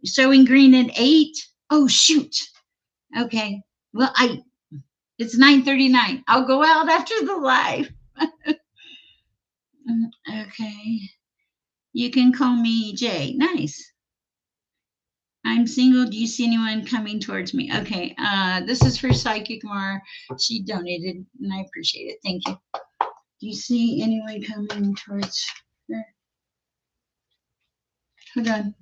showing green at 8. Oh, shoot. Okay. Well, it's 9:39. I'll go out after the live. Okay. You can call me Jay. Nice. I'm single. Do you see anyone coming towards me? Okay. This is for Psychic Mar. She donated, and I appreciate it. Thank you. Do you see anyone coming towards her? Hold on.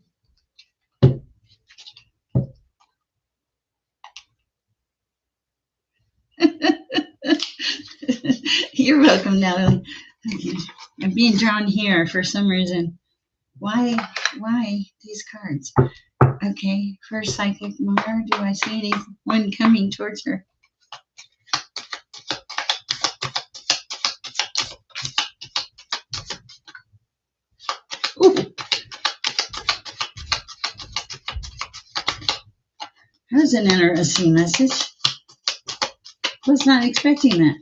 You're welcome, Natalie. Okay. I'm being drawn here for some reason. Why? Why these cards? Okay, first psychic Mar. Do I see anyone coming towards her? Ooh, that's an interesting message. Was not expecting that.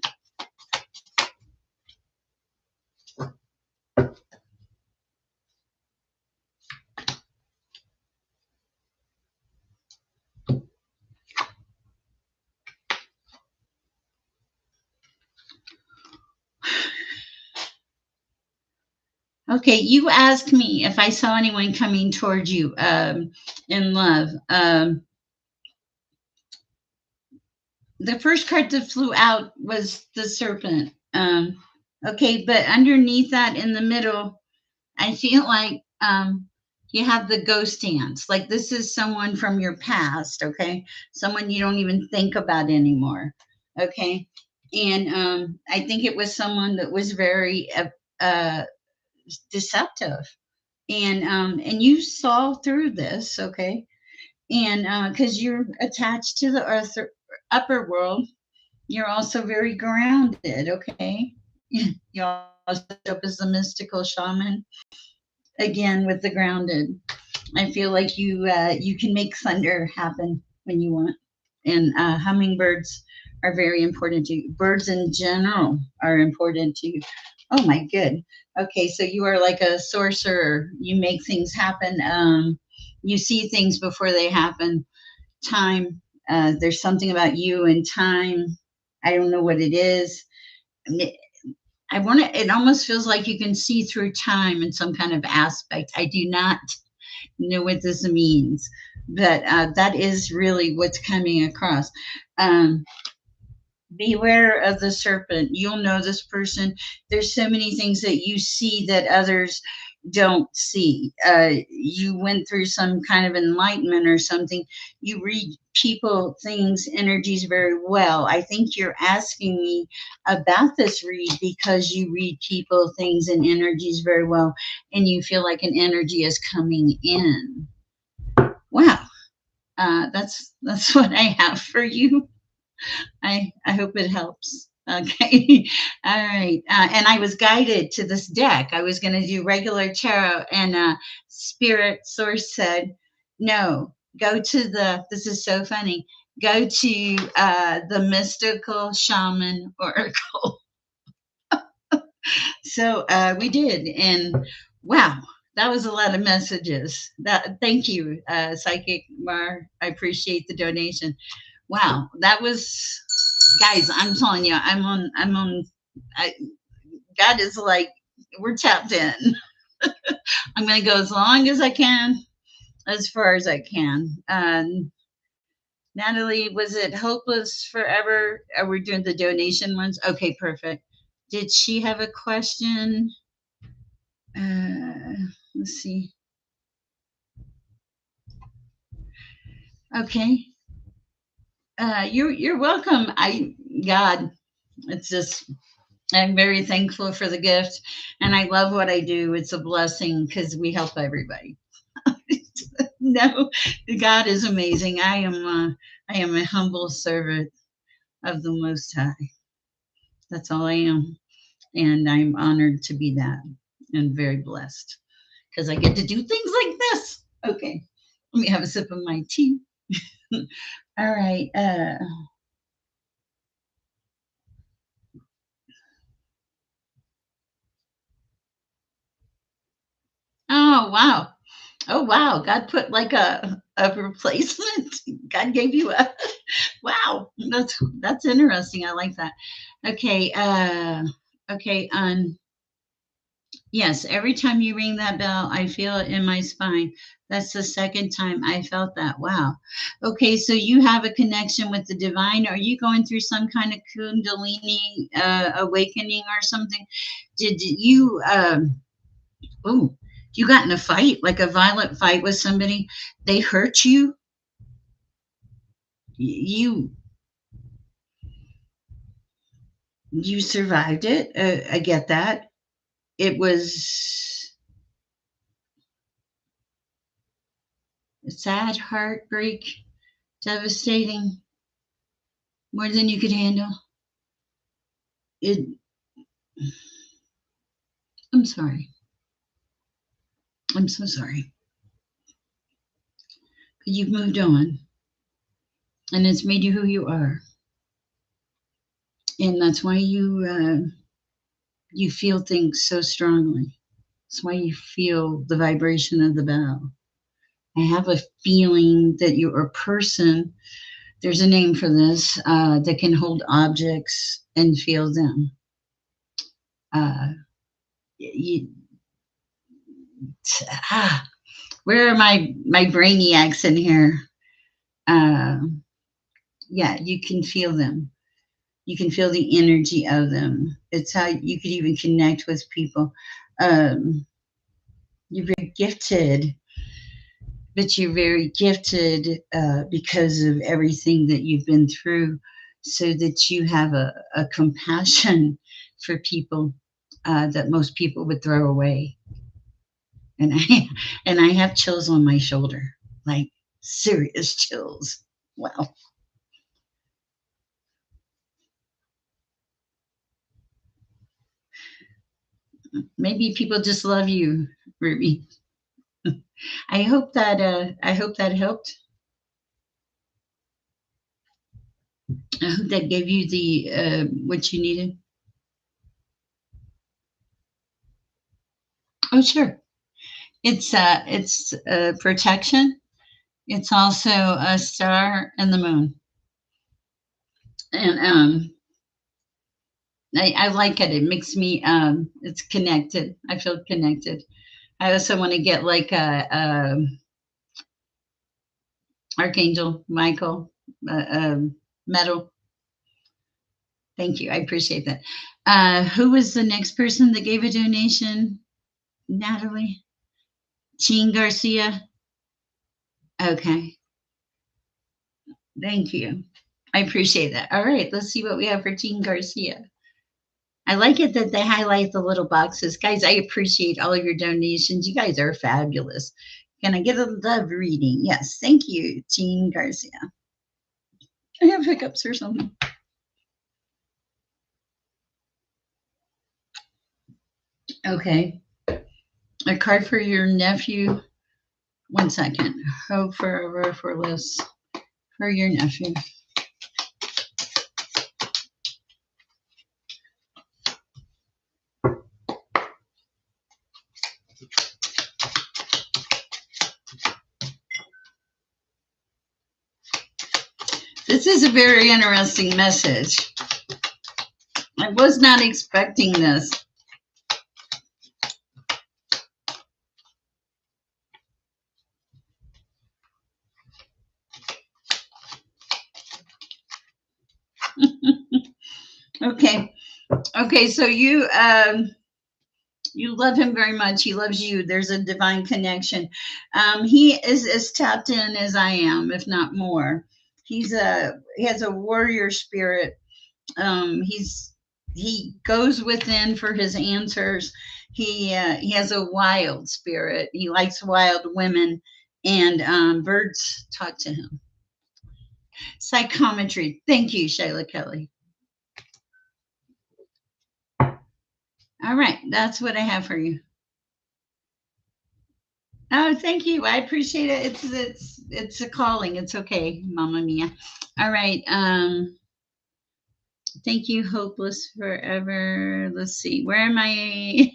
Okay, you asked me if I saw anyone coming towards you in love. The first card that flew out was the serpent. Okay, but underneath that in the middle, I feel like you have the ghost dance. Like this is someone from your past, okay? Someone you don't even think about anymore, okay? And I think it was someone that was very uh, deceptive, and you saw through this, okay? And because you're attached to the earth, upper world, you're also very grounded, okay? You also up as the mystical shaman again with the grounded. I feel like you can make thunder happen when you want, and hummingbirds are very important to you. Birds in general are important to you. Oh my good. Okay, so you are like a sorcerer. You make things happen. You see things before they happen. Time. There's something about you and time. I don't know what it is. I want to. It almost feels like you can see through time in some kind of aspect. I do not know what this means, but that is really what's coming across. Um, Beware of the serpent. You'll know this person. There's so many things that you see that others don't see. You went through some kind of enlightenment or something. You read people, things, energies very well. I think you're asking me about this read because you read people, things, and energies very well, and you feel like an energy is coming in. Wow, that's what I have for you. I hope it helps. Okay. All right. And I was guided to this deck. I was going to do regular tarot, and Spirit Source said, no, go to this is so funny, go to the Mystical Shaman Oracle. So we did. And wow, that was a lot of messages. Thank you, Psychic Mar. I appreciate the donation. Wow, that was, guys, I'm telling you, I, God is like, we're tapped in. I'm going to go as long as I can, as far as I can. Natalie, was it Hopeless Forever? Are we doing the donation ones? Okay, perfect. Did she have a question? Let's see. Okay. You're welcome. God, it's just, I'm very thankful for the gift, and I love what I do. It's a blessing because we help everybody. No, God is amazing. I am a humble servant of the Most High. That's all I am, and I'm honored to be that, and very blessed because I get to do things like this. Okay, let me have a sip of my tea. All right. Oh wow. Oh wow. God put like a replacement. God gave you a wow. That's interesting. I like that. Okay. Okay. Yes, every time you ring that bell, I feel it in my spine. That's the second time I felt that. Wow. Okay, so you have a connection with the divine. Are you going through some kind of kundalini awakening or something? Did you oh, you got in a fight, like a violent fight with somebody? They hurt you? You you survived it. I get that. It was sad, heartbreak, devastating, more than you could handle. It. I'm sorry. I'm so sorry. But you've moved on, and it's made you who you are, and that's why you feel things so strongly. That's why you feel the vibration of the bell. I have a feeling that you're a person. There's a name for this that can hold objects and feel them. Uh, you, ah, where are my brainiacs in here? Uh, yeah, you can feel them. You can feel the energy of them. It's how you could even connect with people. Um, you're very gifted, but you're very gifted because of everything that you've been through, so that you have a compassion for people that most people would throw away. And I and I have chills on my shoulder, like serious chills. Wow. Maybe people just love you, Ruby. I hope that helped. I hope that gave you the what you needed. Oh, sure. It's protection. It's also a star and the moon, and I like it. It makes me it's connected. I feel connected. I also want to get like a Archangel Michael medal. Thank you. I appreciate that. Who was the next person that gave a donation? Natalie? Jean Garcia? Okay. Thank you. I appreciate that. All right. Let's see what we have for Jean Garcia. I like it that they highlight the little boxes. Guys, I appreciate all of your donations. You guys are fabulous. Can I get a love reading? Yes. Thank you, Jean Garcia. I have hiccups or something. Okay. A card for your nephew. One second. Hope forever for less for your nephew. This is a very interesting message. I was not expecting this. Okay. Okay, so you love him very much. He loves you. There's a divine connection. He is as tapped in as I am, if not more. He has a warrior spirit. He goes within for his answers. He has a wild spirit. He likes wild women, and birds talk to him. Psychometry. Thank you, Shayla Kelly. All right, that's what I have for you. Oh, thank you. I appreciate it. It's a calling. It's okay, Mama Mia. All right. Thank you, Hopeless Forever. Let's see. Where am I?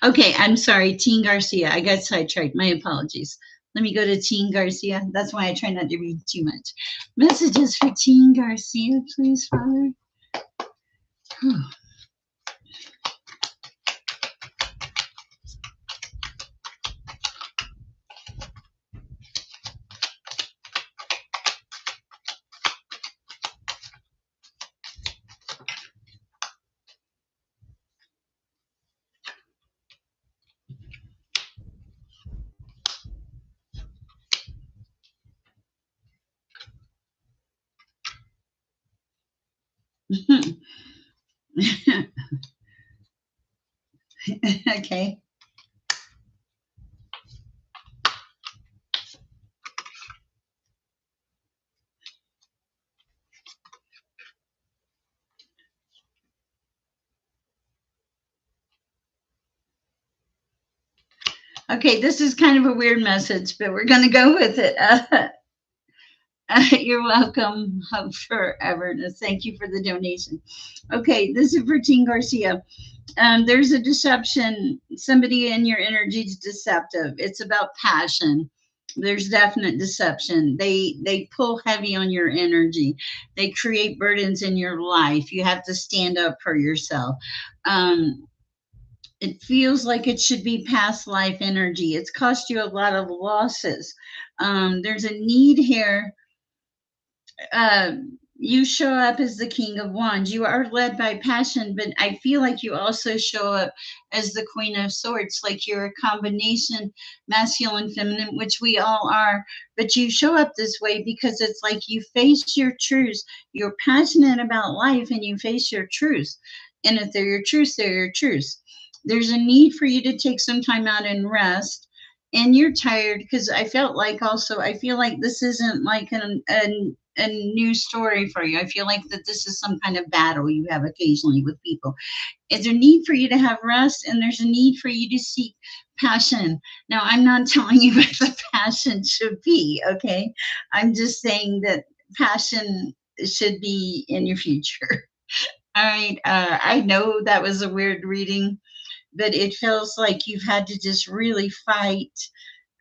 Okay, I'm sorry, Teen Garcia. I got sidetracked. My apologies. Let me go to Teen Garcia. That's why I try not to read too much. Messages for Teen Garcia, please, Father. Okay. Okay, this is kind of a weird message, but we're going to go with it. You're welcome, Hub Foreverness. Thank you for the donation. Okay, this is for Teen Garcia. There's a deception. Somebody in your energy is deceptive. It's about passion. There's definite deception. They pull heavy on your energy. They create burdens in your life. You have to stand up for yourself. Um, it feels like it should be past life energy. It's cost you a lot of losses. There's a need here. You show up as the King of Wands. You are led by passion, but I feel like you also show up as the Queen of Swords, like you're a combination masculine, feminine, which we all are. But you show up this way because it's like you face your truths. You're passionate about life and you face your truths. And if they're your truths, they're your truths. There's a need for you to take some time out and rest, and you're tired because I felt like also I feel like this isn't like a new story for you. I feel like that this is some kind of battle you have occasionally with people. Is there a need for you to have rest, and there's a need for you to seek passion. Now, I'm not telling you what the passion should be, okay? I'm just saying that passion should be in your future. All right. I know that was a weird reading, but it feels like you've had to just really fight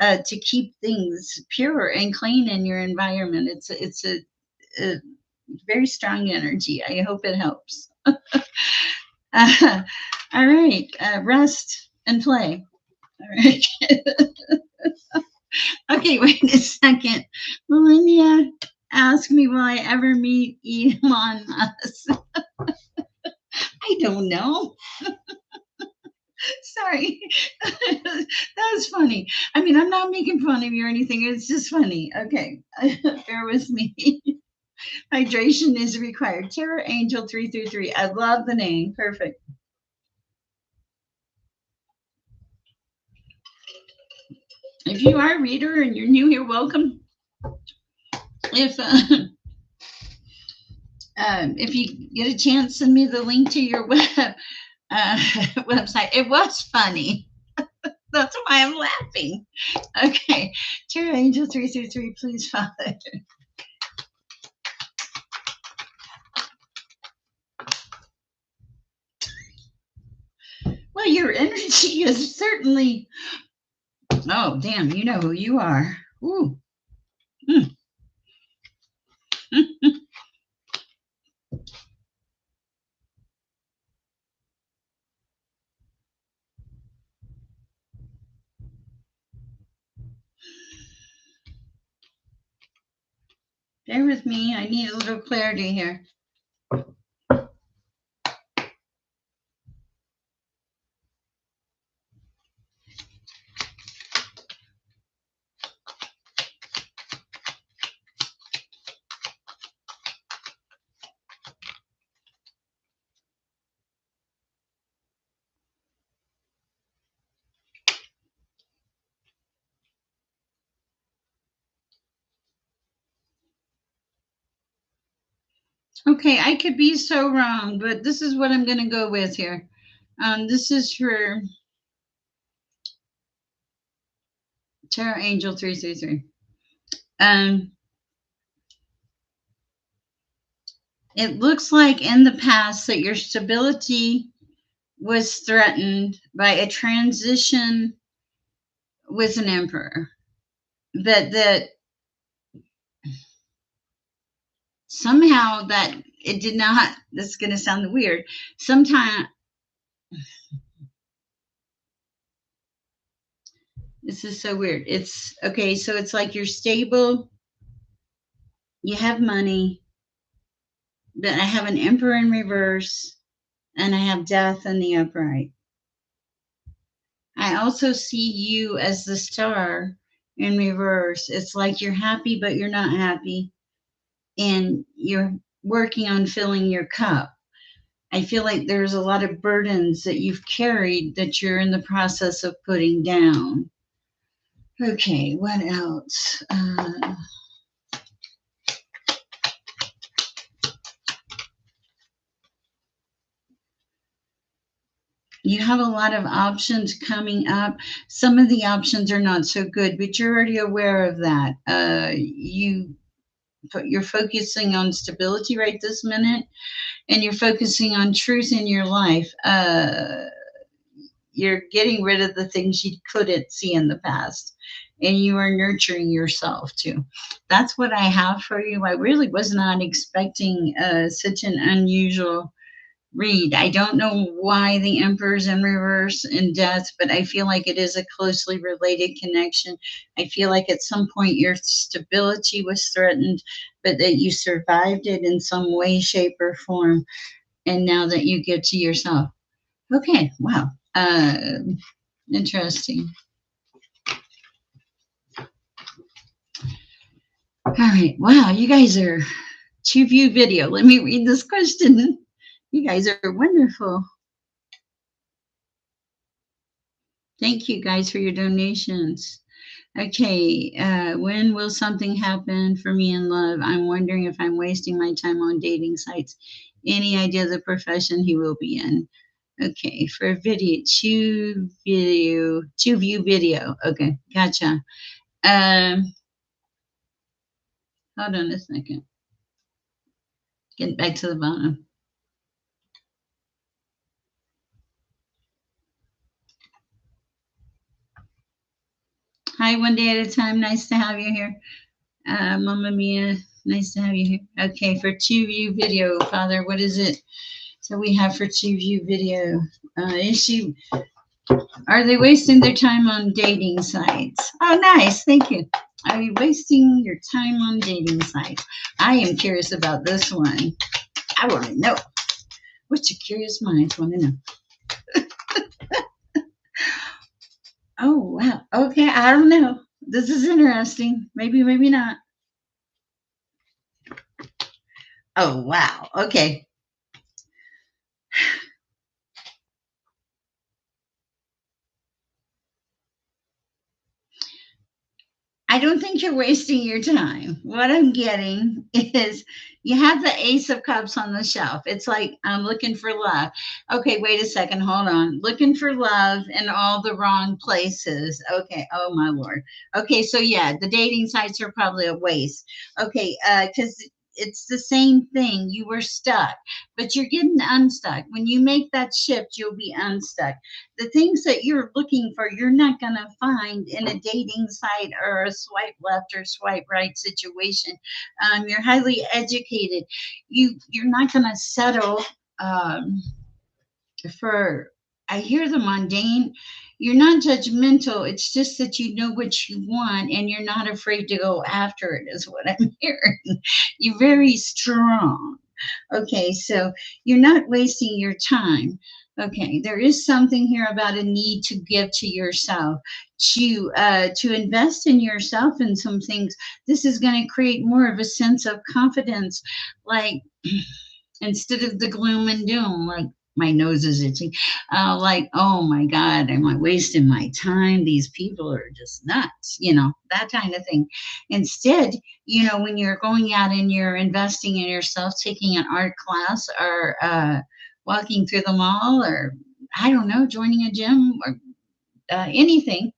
to keep things pure and clean in your environment. A very strong energy. I hope it helps. All right, rest and play. All right. Okay, wait a second. Melania asked me, will I ever meet Elon Musk? I don't know. Sorry. That was funny. I mean, I'm not making fun of you or anything. It's just funny. Okay. Bear with me. Hydration is required. Terror Angel 333. I love the name. Perfect. If you are a reader and you're new here, welcome. If if you get a chance, send me the link to your website. It was funny. That's why I'm laughing. Okay. Terror Angel 333, please follow. Well, your energy is certainly. Oh, damn! You know who you are. Ooh. Mm. Bear with me. I need a little clarity here. Okay, I could be so wrong, but this is what I'm going to go with here. This is for Terror Angel 333. Um, it looks like in the past that your stability was threatened by a transition with an emperor, but that somehow that it did not. This is going to sound weird. Sometime this is so weird. It's okay. So it's like you're stable, you have money, but I have an emperor in reverse, and I have death in the upright. I also see you as the star in reverse. It's like you're happy, but you're not happy, and you're working on filling your cup. I feel like there's a lot of burdens that you've carried that you're in the process of putting down. Okay, what else? You have a lot of options coming up. Some of the options are not so good, but you're already aware of that. You're focusing on stability right this minute, and you're focusing on truth in your life. You're getting rid of the things you couldn't see in the past, and you are nurturing yourself too. That's what I have for you. I really was not expecting such an unusual read. I don't know why the Emperor's in reverse in death, but I feel like it is a closely related connection. I feel like at some point your stability was threatened, but that you survived it in some way, shape, or form. And now that you get to yourself. Okay, wow. Interesting. All right, wow, you guys are two view video. Let me read this question. You guys are wonderful. Thank you guys for your donations. Okay, when will something happen for me in love? I'm wondering if I'm wasting my time on dating sites. Any idea of the profession he will be in? Okay, for video, two view video. Okay, gotcha. Um, Hold on a second. Get back to the bottom. Hi, one day at a time. Nice to have you here. Mama Mia, nice to have you here. Okay, for two view video, Father, what is it? So we have for two view video. Is she? Are they wasting their time on dating sites? Oh, nice. Thank you. Are you wasting your time on dating sites? I am curious about this one. I want to know. What's your curious minds want to know? Oh, wow. Okay, I don't know. This is interesting. Maybe, maybe not. Oh, wow. Okay. I don't think you're wasting your time. What I'm getting is you have the Ace of Cups on the shelf. It's like, I'm looking for love. Okay, wait a second. Hold on. Looking for love in all the wrong places. Okay. Oh, my Lord. Okay, so yeah, the dating sites are probably a waste. Okay, because it's the same thing. You were stuck, but you're getting unstuck. When you make that shift, you'll be unstuck. The things that you're looking for, you're not going to find in a dating site or a swipe left or swipe right situation. You're highly educated. You're not going to settle um, for. I hear the mundane. You're not judgmental. It's just that you know what you want and you're not afraid to go after it, is what I'm hearing. You're very strong. Okay, so you're not wasting your time. Okay, there is something here about a need to give to yourself, to invest in yourself in some things. This is going to create more of a sense of confidence, like instead of the gloom and doom, like my nose is itching, like, oh my God, am I wasting my time? These people are just nuts, that kind of thing. Instead, when you're going out and you're investing in yourself, taking an art class or walking through the mall or, I don't know, joining a gym or anything,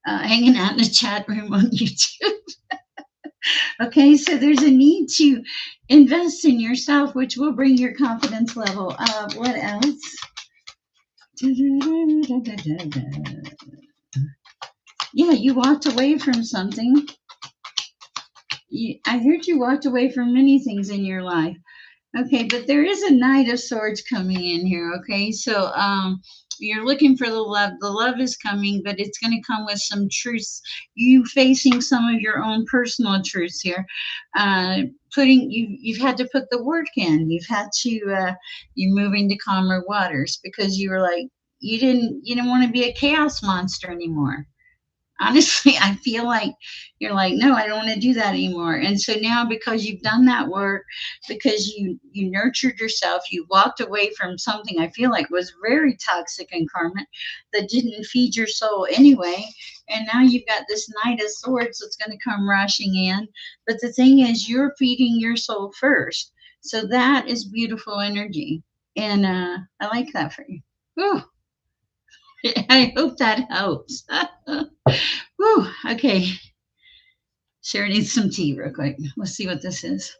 hanging out in a chat room on YouTube. Okay, so there's a need to invest in yourself, which will bring your confidence level up. What else? Yeah, you walked away from something. I heard you walked away from many things in your life. Okay, but there is a Knight of Swords coming in here. Okay, so you're looking for the love. The love is coming, but it's going to come with some truths. You facing some of your own personal truths here. You've had to put the work in. You've had to you're moving to calmer waters because you were like you didn't want to be a chaos monster anymore. Honestly, I feel like you're like, no, I don't want to do that anymore. And so now, because you've done that work, because you nurtured yourself, you walked away from something I feel like was very toxic and karmic that didn't feed your soul anyway. And now you've got this Knight of Swords that's going to come rushing in. But the thing is, you're feeding your soul first. So that is beautiful energy. And I like that for you. Whew. I hope that helps. Whew, okay. Sherry needs some tea real quick. Let's see what this is.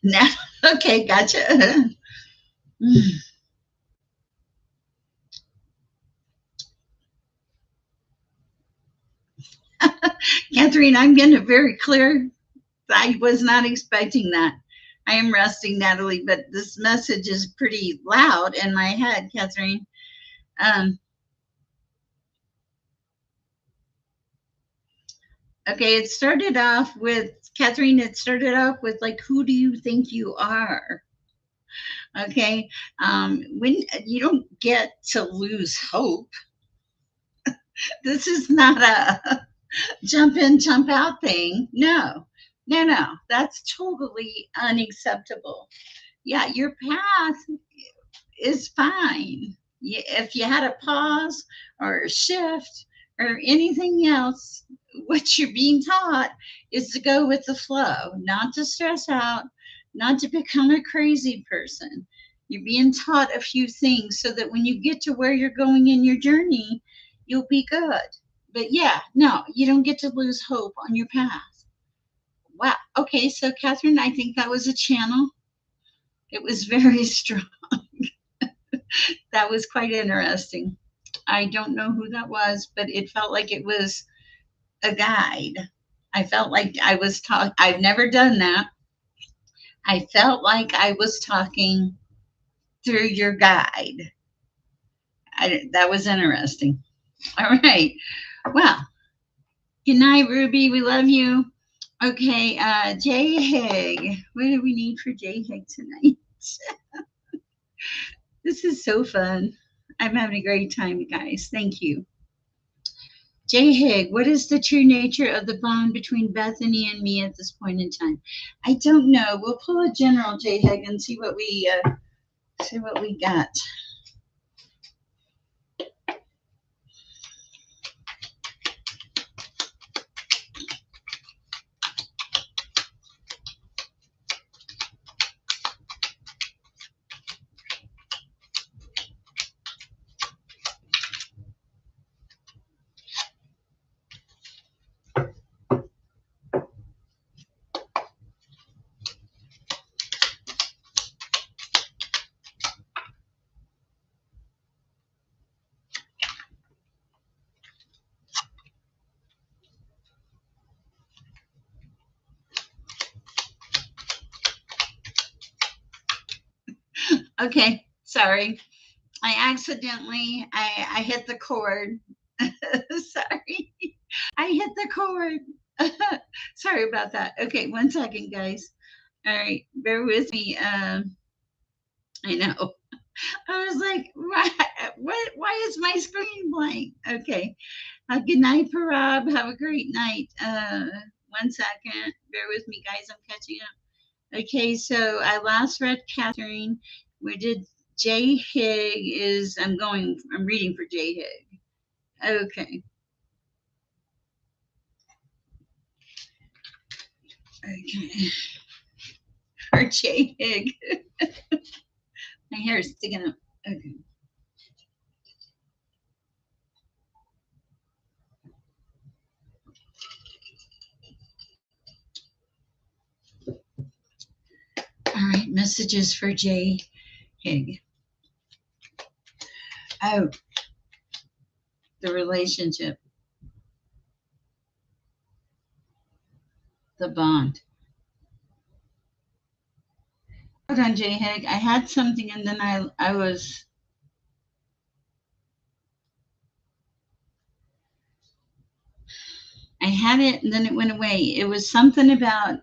Now, okay, gotcha. Catherine, I'm getting it very clear. I was not expecting that. I am resting, Natalie, but this message is pretty loud in my head, Catherine. Um, okay, it started off with Catherine. It started off with like, "Who do you think you are?" Okay, when you don't get to lose hope, this is not a jump in, jump out thing. No, no, no, that's totally unacceptable. Yeah, your path is fine. If you had a pause or a shift or anything else, what you're being taught is to go with the flow, not to stress out, not to become a crazy person. You're being taught a few things so that when you get to where you're going in your journey, you'll be good. But yeah, no, you don't get to lose hope on your path. Wow. Okay, so Catherine, I think that was a channel. It was very strong. That was quite interesting. I don't know who that was, but it felt like it was a guide. I felt like I was talking. I've never done that. I felt like I was talking through your guide. That was interesting. All right. Well, good night, Ruby. We love you. Okay, Jay Hig. What do we need for Jay Hig tonight? This is so fun. I'm having a great time, guys. Thank you. Jay Hig, what is the true nature of the bond between Bethany and me at this point in time? I don't know. We'll pull a general, Jay Hig, and see what we got. Okay, sorry. I hit the cord. Sorry. I hit the cord. Sorry about that. Okay, one second, guys. All right, bear with me. I know. I was like, why is my screen blank? Okay. Good night, Parab. Have a great night. One second. Bear with me, guys. I'm catching up. Okay, so I last read Catherine. We did J Hig is I'm reading for J Hig. Okay. Okay. For J Hig. My hair is sticking up. Okay. All right. Messages for J Hig. Oh, the relationship, the bond. Hold on, J Hig. I had something and then I had it and then it went away. It was something about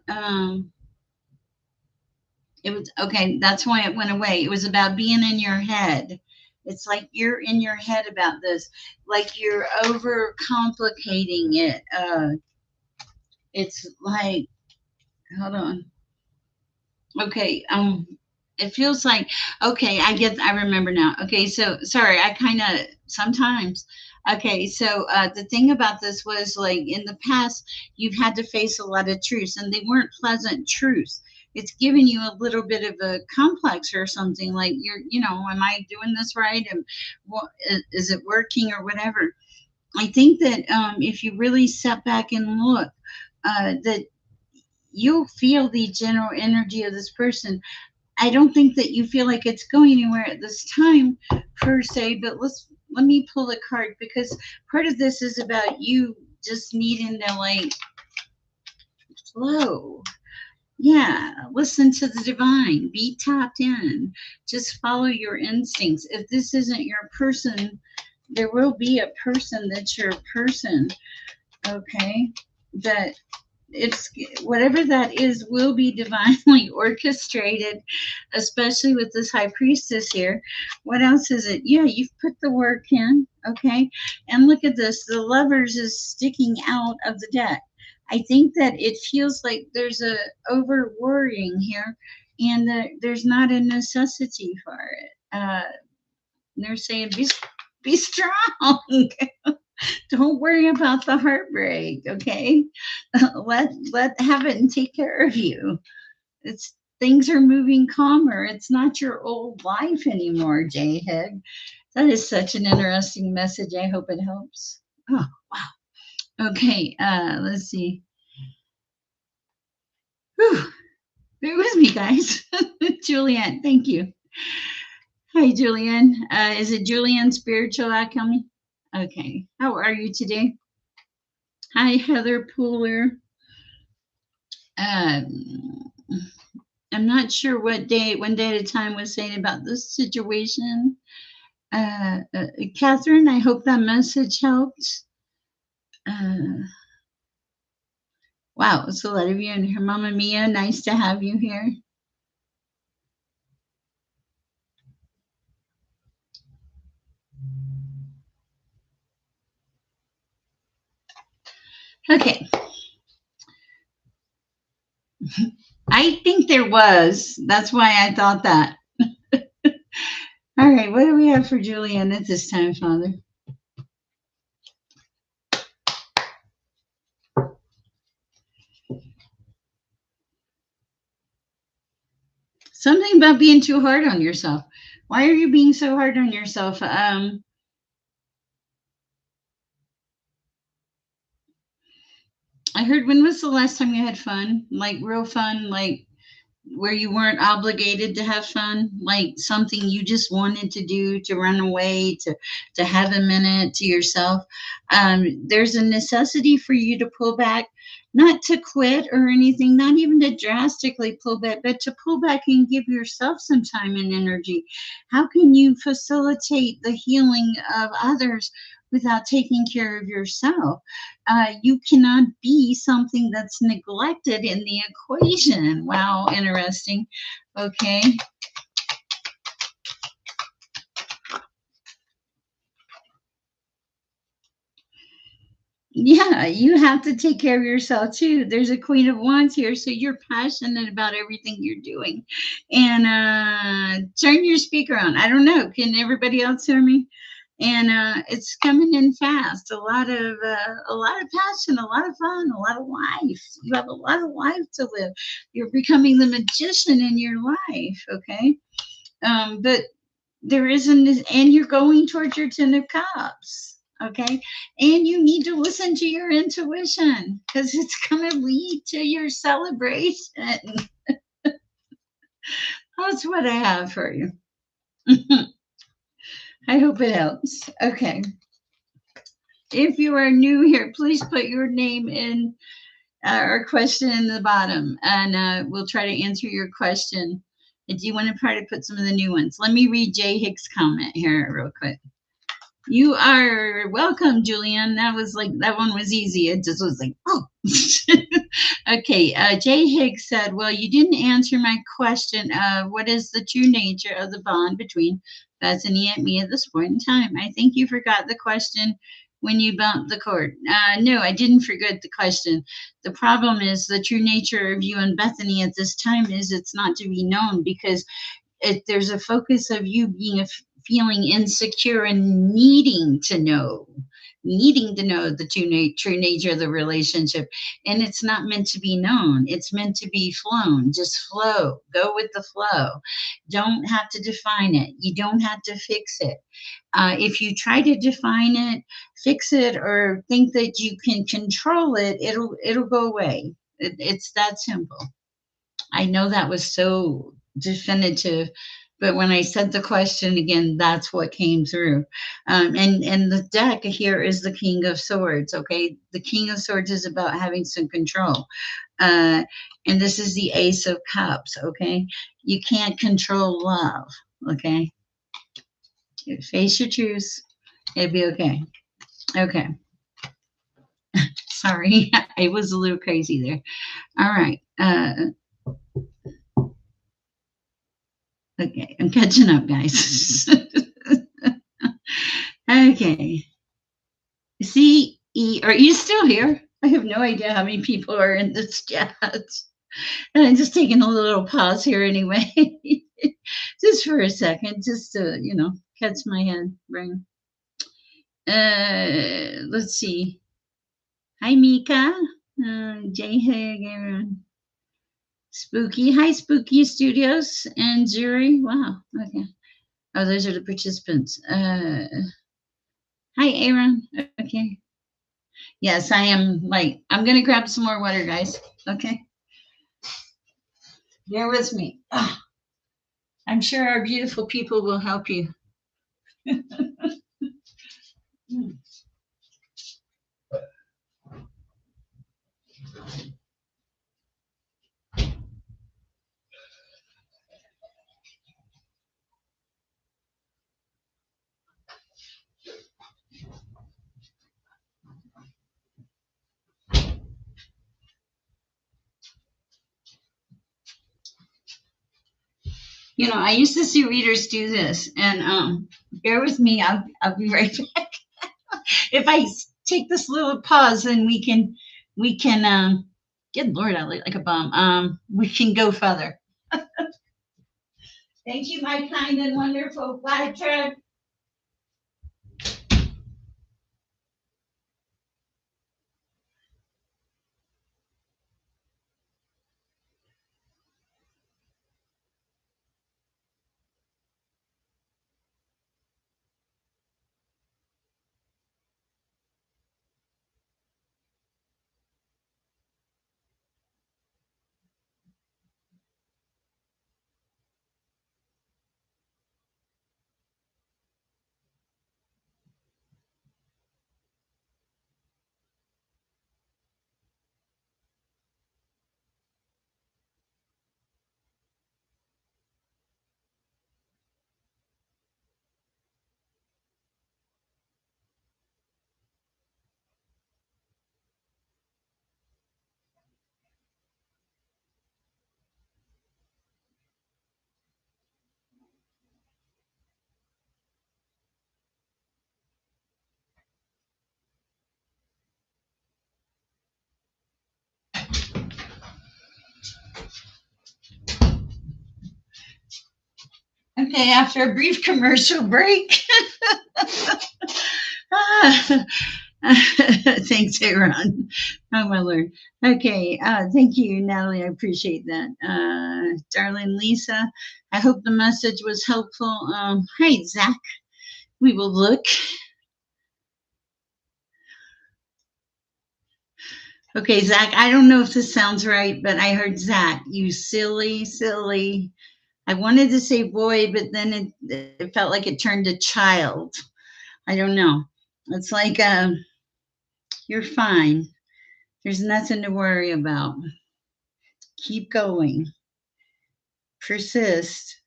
it was okay, that's why it went away. It was about being in your head. It's like you're in your head about this, like you're over complicating it. It's like, hold on. Okay, it feels like okay, I remember now. Okay, so sorry, I kind of sometimes Okay, so the thing about this was like in the past, you've had to face a lot of truths, and they weren't pleasant truths. It's giving you a little bit of a complex or something like am I doing this right? And what is it working or whatever? I think that if you really step back and look, that you'll feel the general energy of this person. I don't think that you feel like it's going anywhere at this time per se, but let me pull a card because part of this is about you just needing to like flow. Yeah, listen to the divine, be tapped in, just follow your instincts. If this isn't your person, there will be a person that's your person, okay? That it's whatever that is will be divinely orchestrated, especially with this high priestess here. What else is it? Yeah, you've put the work in, okay? And look at this, the lovers is sticking out of the deck. I think that it feels like there's a over worrying here, and there's not a necessity for it. They're saying be strong. Don't worry about the heartbreak, okay? Let heaven take care of you. It's things are moving calmer. It's not your old life anymore, Jay Hig. That is such an interesting message. I hope it helps. Oh, wow. Okay, let's see. Whew. Bear with me, guys. Julianne, thank you. Hi, Julianne. Is it Julianne Spiritual Alchemy? Okay. How are you today? Hi, Heather Pooler. Um, I'm not sure one day at a time was saying about this situation. Catherine, I hope that message helped. Uh, wow, it's a lot of you and here. Mama Mia, nice to have you here. Okay, I think there was. That's why I thought that. All right, what do we have for Julianne at this time, Father? Something about being too hard on yourself. Why are you being so hard on yourself? I heard, when was the last time you had fun? Like real fun, like where you weren't obligated to have fun, like something you just wanted to do, to run away, to have a minute to yourself. There's a necessity for you to pull back, not to quit or anything, not even to drastically pull back, but to pull back and give yourself some time and energy. How can you facilitate the healing of others without taking care of yourself? You cannot be something that's neglected in the equation. Wow, interesting. Okay. Yeah, you have to take care of yourself too. There's a Queen of Wands here, so you're passionate about everything you're doing. And turn your speaker on. I don't know. Can everybody else hear me? And it's coming in fast. A lot of passion, a lot of fun, a lot of life. You have a lot of life to live. You're becoming the magician in your life. Okay, but there isn't, and you're going towards your 10 of cups. Okay, and you need to listen to your intuition because it's going to lead to your celebration. That's what I have for you. I hope it helps. Okay, if you are new here, please put your name in or question in the bottom, and we'll try to answer your question. Do you want to try to put some of the new ones? Let me read Jay Hicks' comment here real quick. You are welcome, Julianne. That one was easy. It just was like, oh. Okay. Jay Higgs said, well, you didn't answer my question of what is the true nature of the bond between Bethany and me at this point in time. I think you forgot the question when you bumped the cord. No, I didn't forget the question. The problem is the true nature of you and Bethany at this time is it's not to be known because there's a focus of you being feeling insecure and needing to know. needing to know the true nature of the relationship. And it's not meant to be known, it's meant to be flown. Just flow, go with the flow. Don't have to define it, you don't have to fix it. If you try to define it, fix it, or think that you can control it, it'll go away. It's that simple. I know that was so definitive, but when I said the question again, that's what came through. And the deck here is the King of Swords. Okay, the King of Swords is about having some control, uh, and this is the Ace of Cups. Okay, you can't control love. Okay, face your truths. It'll be okay. Okay, sorry, I was a little crazy there. All right. Okay, I'm catching up, guys. Okay. C E, are you still here? I have no idea how many people are in this chat. And I'm just taking a little pause here anyway, just for a second, just to, catch my head brain. Let's see. Hi, Mika. Jay Hager. Spooky. Hi, Spooky Studios and Jury. Wow. Okay. Oh, those are the participants. Hi, Aaron. Okay. Yes, I am. Like, I'm going to grab some more water, guys. Okay. Bear with me. Oh, I'm sure our beautiful people will help you. I used to see readers do this, and bear with me. I'll be right back. If I take this little pause, then we can good Lord, I look like a bum. We can go further. Thank you, my kind and wonderful flag truck. Okay, after a brief commercial break. Thanks, Aaron. Oh, my Lord. Okay, thank you, Natalie. I appreciate that. Darling Lisa, I hope the message was helpful. Hi, Zach. We will look. Okay, Zach, I don't know if this sounds right, but I heard Zach, you silly, silly. I wanted to say boy, but then it felt like it turned to child. I don't know. It's like you're fine. There's nothing to worry about. Keep going. Persist.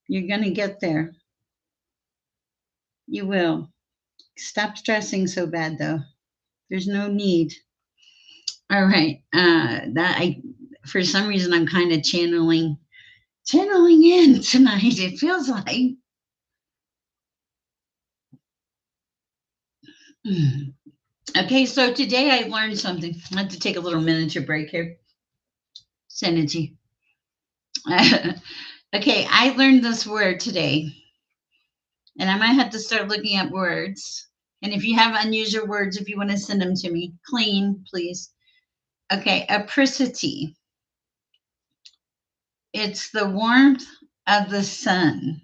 You're going to get there. You will. Stop stressing so bad, though. There's no need. All right. For some reason, I'm kind of channeling in tonight. It feels like. Okay, so today I learned something. I have to take a little miniature break here. Synergy. Okay, I learned this word today, and I might have to start looking at words And if you have unusual words, if you want to send them to me, clean, please. Okay, apricity. It's the warmth of the sun,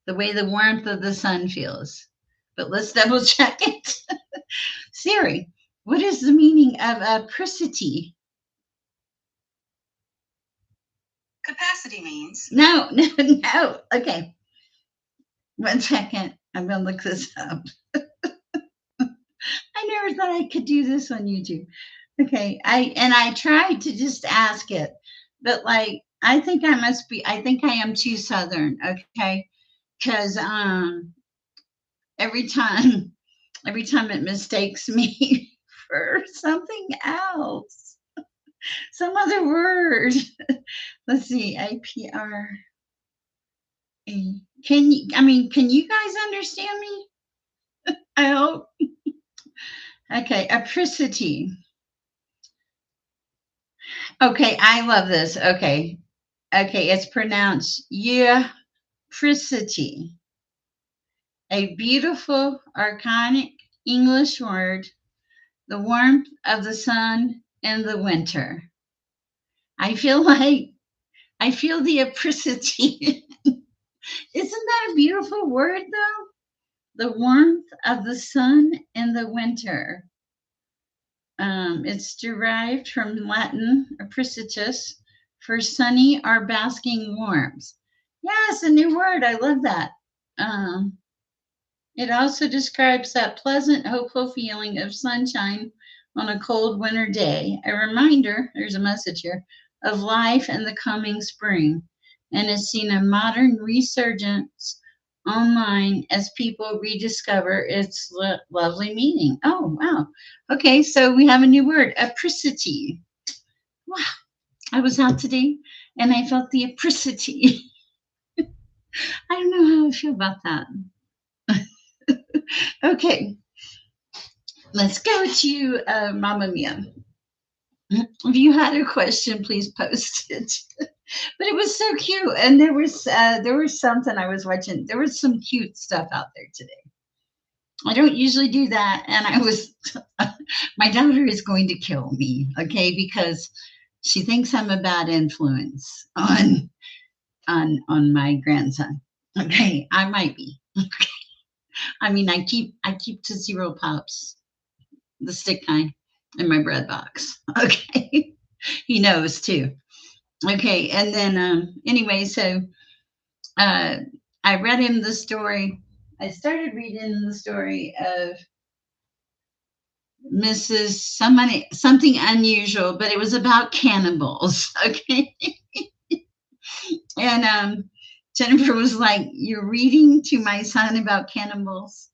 the way the warmth of the sun feels. But let's double check it. Siri, what is the meaning of apricity? Capacity means. No, no, no. Okay, 1 second. I'm going to look this up. I never thought I could do this on YouTube. Okay, I tried to just ask it, but like I think I am too southern, okay? Cuz every time every time it mistakes me for something else. Some other word. Let's see, APR. Can you guys understand me? I hope. Okay, apricity. Okay, I love this. Okay. Okay, it's pronounced apricity, a beautiful, archaic English word, the warmth of the sun in the winter. I feel like I feel the apricity. Isn't that a beautiful word, though? The warmth of the sun in the winter. It's derived from Latin apricitus for sunny or basking warmth. Yes, a new word. I love that. Um, it also describes that pleasant, hopeful feeling of sunshine on a cold winter day. A reminder, there's a message here, of life and the coming spring, and has seen a modern resurgence online as people rediscover its lovely meaning. Oh, wow. Okay, so we have a new word, apricity. Wow. I was out today and I felt the apricity. I don't know how I feel about that. Okay, let's go to Mamma Mia. If you had a question, please post it. But it was so cute, and there was something I was watching. There was some cute stuff out there today. I don't usually do that, and I was. My daughter is going to kill me, okay, because she thinks I'm a bad influence on my grandson. Okay, I might be. I mean, I keep to zero pops, the stick kind, in my bread box. Okay, he knows too. Okay, and then anyway, so uh, I read him the story. I started reading the story of Mrs. Something unusual, but it was about cannibals. Okay, and Jennifer was like, "You're reading to my son about cannibals,"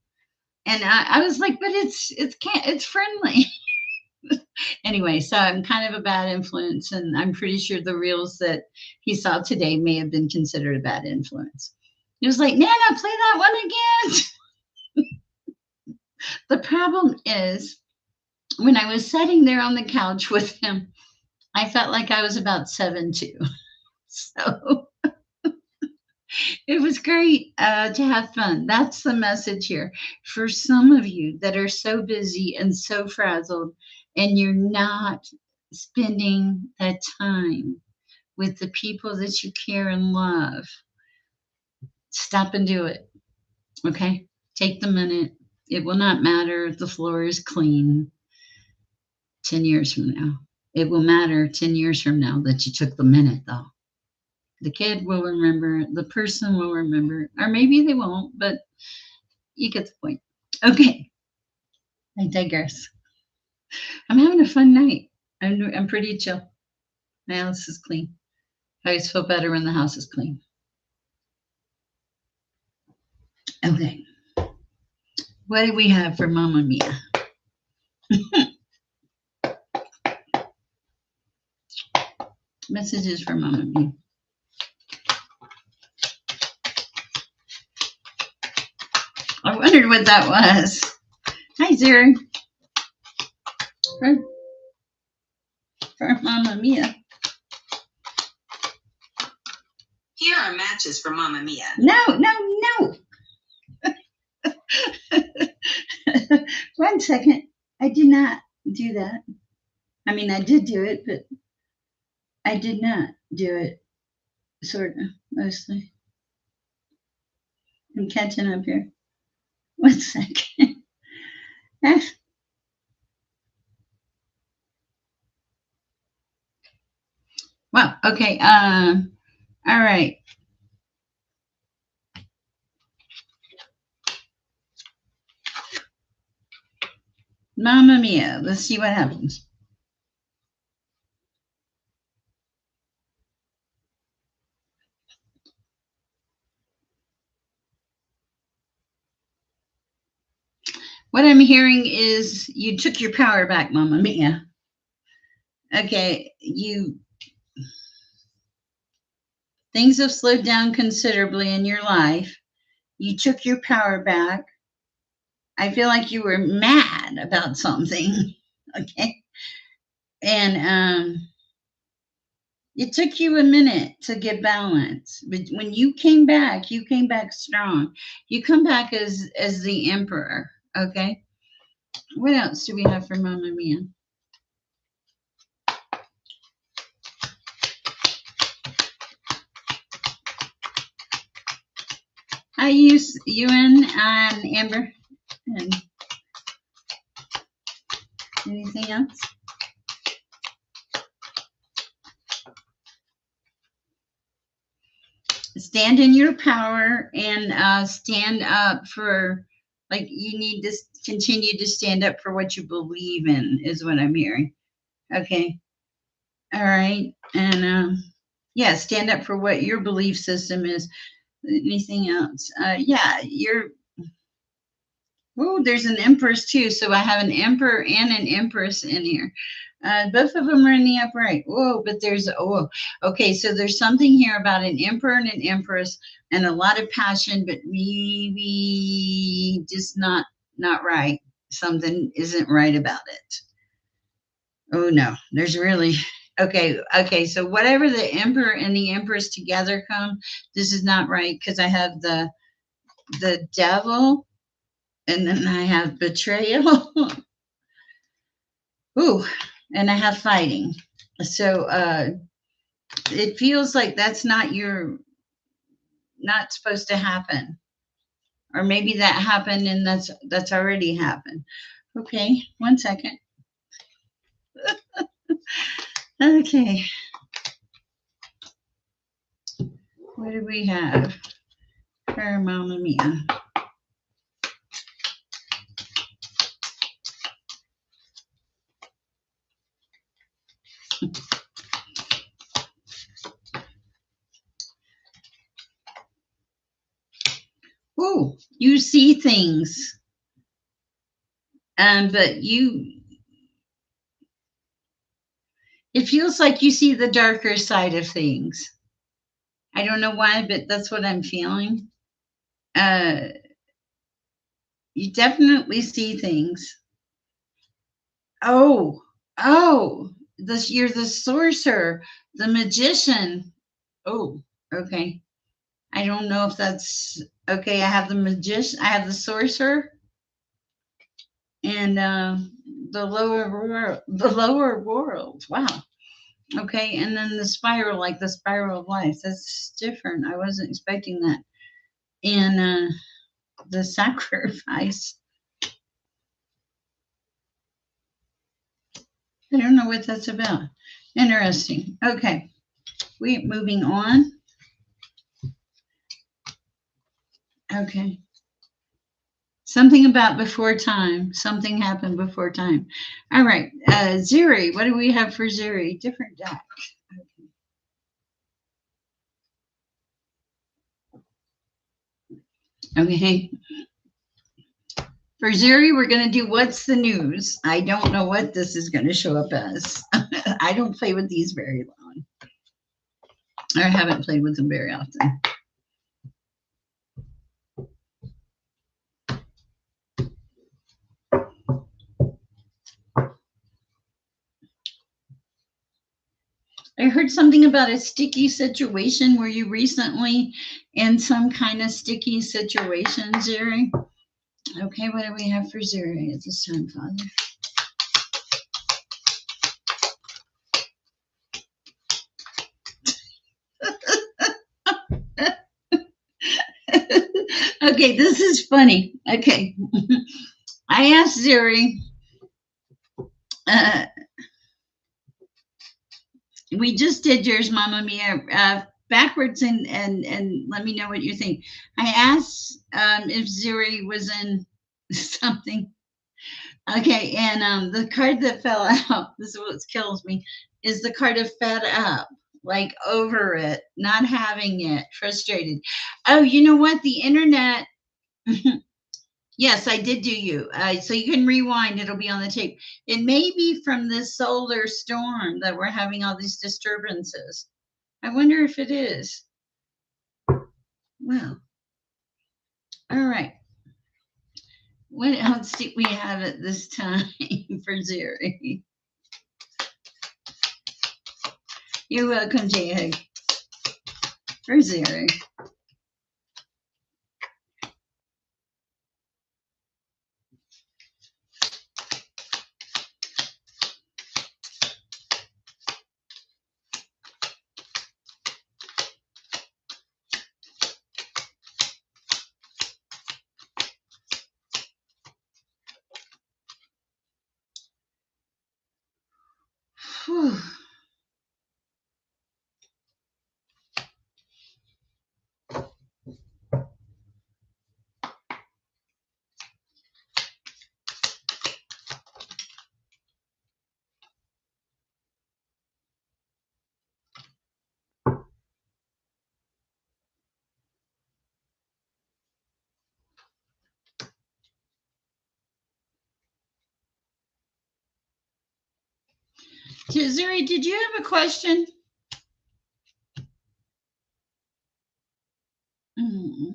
and I was like, "But it's friendly." Anyway, so I'm kind of a bad influence, and I'm pretty sure the reels that he saw today may have been considered a bad influence. He was like, Nana, play that one again. The problem is, when I was sitting there on the couch with him, I felt like I was about 7 too. So it was great to have fun. That's the message here. For some of you that are so busy and so frazzled, and you're not spending that time with the people that you care and love, stop and do it. Okay? Take the minute. It will not matter if the floor is clean 10 years from now. It will matter 10 years from now that you took the minute, though. The kid will remember, the person will remember, or maybe they won't, but you get the point. Okay, I digress. I'm having a fun night. I'm pretty chill. My house is clean. I always feel better when the house is clean. Okay, what do we have for Mamma Mia? Messages for Mamma Mia. I wondered what that was. Hi, Zeri. For, for Mamma Mia. Here are matches for Mamma Mia. No, no, no. second. I did not do that. I mean, I did do it, but I did not do it, sort of, mostly. I'm catching up here. 1 second. Well, okay. All right. Mamma mia. Let's see what happens. What I'm hearing is you took your power back, Mamma mia. Okay, things have slowed down considerably in your life. You took your power back. I feel like you were mad about something. Okay. And it took you a minute to get balance, but when you came back strong. You come back as the emperor. Okay. What else do we have for Mamma Mia? Hi, Ewan and Amber. And anything else? Stand in your power and stand up for, like, you need to continue to stand up for what you believe in, is what I'm hearing. Okay. All right. And yeah, stand up for what your belief system is. Anything else? Yeah, you're. Oh, there's an empress too. So I have an emperor and an empress in here. Both of them are in the upright. Whoa, but there's, oh, okay. So there's something here about an emperor and an empress and a lot of passion, but maybe just not right. Something isn't right about it. Oh no, there's really, okay. So whatever the emperor and the empress together come, this is not right because I have the devil and then I have betrayal. Ooh, and I have fighting. So it feels like that's not supposed to happen. Or maybe that happened and that's already happened. Okay, 1 second. Okay. What do we have for Mamma Mia? Ooh, you see things, but it feels like you see the darker side of things. I don't know why, but that's what I'm feeling. Uh, you definitely see things. Oh, oh, this you're the sorcerer, the magician. Oh, okay. I don't know if that's okay. I have the magician. I have the sorcerer and the lower world. The lower world. Wow. Okay, and then the spiral, like the spiral of life. That's different. I wasn't expecting that. And the sacrifice. I don't know what that's about. Interesting. Okay, we moving on. Okay. Something about before time. Something happened before time. All right. Zuri, what do we have for Zuri? Different deck. Okay. For Zuri, we're going to do what's the news. I don't know what this is going to show up as. I don't play with these very long. I haven't played with them very often. I heard something about a sticky situation. Were you recently in some kind of sticky situation, Zuri? Okay, what do we have for Zuri at this time, Father? Okay, this is funny. Okay. I asked Zuri, uh, we just did yours, Mama Mia, backwards, and let me know what you think. I asked if Zuri was in something. Okay, and the card that fell out, this is what kills me, is the card of fed up, like over it, not having it, frustrated. Oh, you know what? The internet. Yes, I did do you. So you can rewind, it'll be on the tape. It may be from this solar storm that we're having all these disturbances. I wonder if it is. Well, all right. What else do we have at this time for Zuri? You're welcome, J. For Zuri. Whew. Zuri, did you have a question? Mm,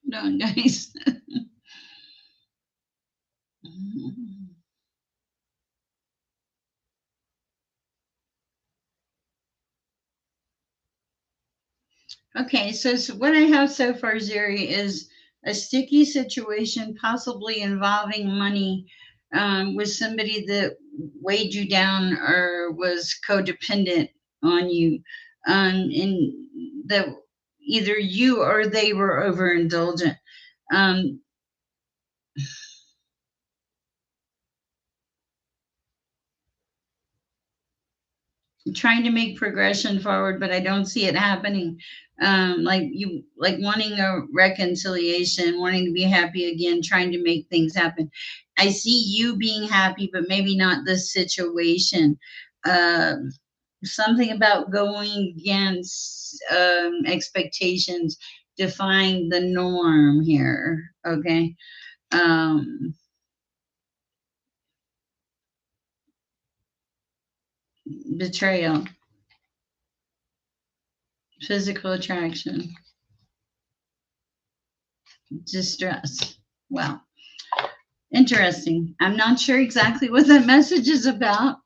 no, guys. Okay, so what I have so far, Zuri, is a sticky situation, possibly involving money, with somebody that weighed you down or was codependent on you, and that either you or they were overindulgent. Um, trying to make progression forward, but I don't see it happening. Like you, like wanting a reconciliation, wanting to be happy again, trying to make things happen. I see you being happy, but maybe not this situation. Um, Something about going against expectations, defying the norm here. Okay. Um, Betrayal, physical attraction, distress. Well, interesting. I'm not sure exactly what that message is about.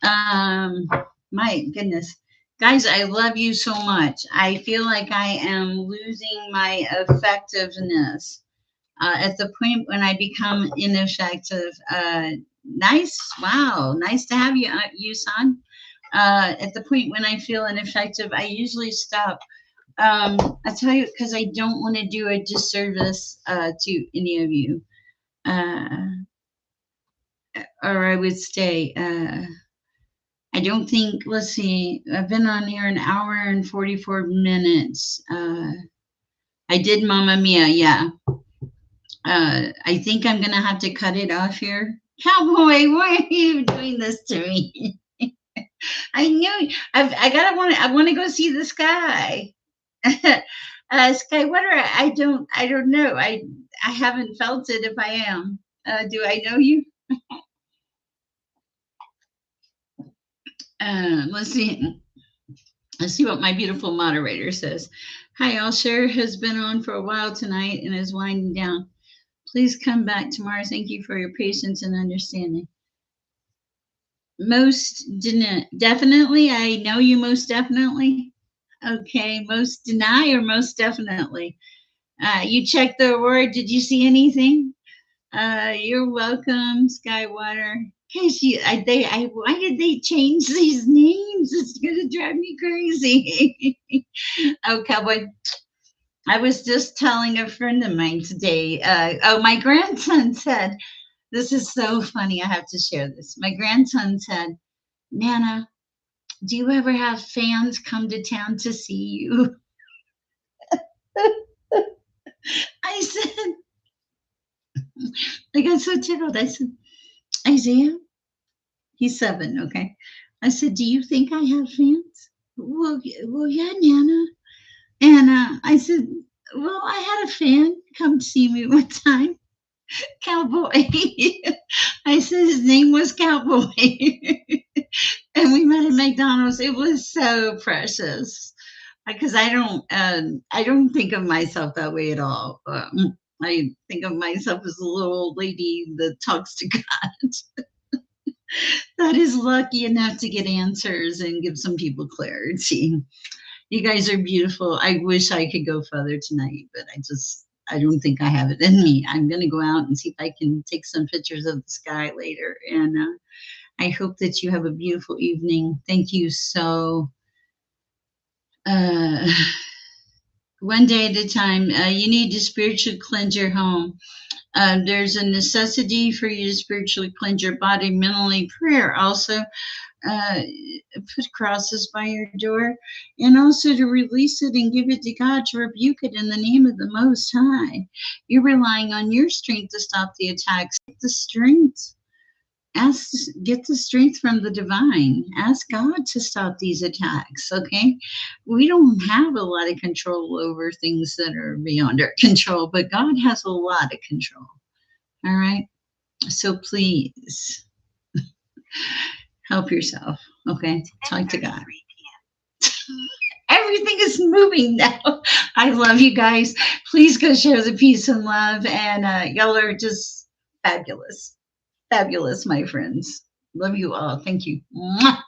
Um, my goodness. Guys, I love you so much. I feel like I am losing my effectiveness at the point when I become ineffective. Nice. Wow. Nice to have you, son. At the point when I feel ineffective, I usually stop. I tell you, because I don't want to do a disservice to any of you. Uh, or I would stay. I don't think, let's see, I've been on here an hour and 44 minutes. I did Mamma Mia, yeah. I think I'm going to have to cut it off here. Cowboy, why are you doing this to me? I knew I gotta I want to go see the sky. Sky, what are I don't know. I haven't felt it if I am. Do I know you? Let's see. Let's see what my beautiful moderator says. Hi, all. Sher has been on for a while tonight and is winding down. Please come back tomorrow. Thank you for your patience and understanding. Most definitely. I know you most definitely. Okay, most deny or most definitely. You checked the award. Did you see anything? You're welcome, Skywater. Casey, why did they change these names? It's gonna drive me crazy. Oh, Cowboy, I was just telling a friend of mine today. My grandson said, this is so funny. I have to share this. My grandson said, Nana, do you ever have fans come to town to see you? I said, I got so tickled. I said, Isaiah, he's 7, okay? I said, do you think I have fans? Well, yeah, Nana. And I said, well, I had a fan come see me one time, Cowboy. I said his name was Cowboy. And we met at McDonald's. It was so precious because I don't think of myself that way at all. I think of myself as a little old lady that talks to God that is lucky enough to get answers and give some people clarity. You guys are beautiful. I wish I could go further tonight, but I don't think I have it in me. I'm going to go out and see if I can take some pictures of the sky later. And I hope that you have a beautiful evening. Thank you so. Uh, one day at a time. You need to spiritually cleanse your home. There's a necessity for you to spiritually cleanse your body, mentally. Prayer also. Put crosses by your door, and also to release it and give it to God, to rebuke it in the name of the Most High. You're relying on your strength to stop the attacks. Get the strength. Get the strength from the divine. Ask God to stop these attacks. Okay, we don't have a lot of control over things that are beyond our control, but God has a lot of control. All right, so please help yourself. Okay, talk to God. Everything is moving now. I love you guys. Please go share the peace and love. And y'all are just fabulous. Fabulous, my friends. Love you all. Thank you. Mwah.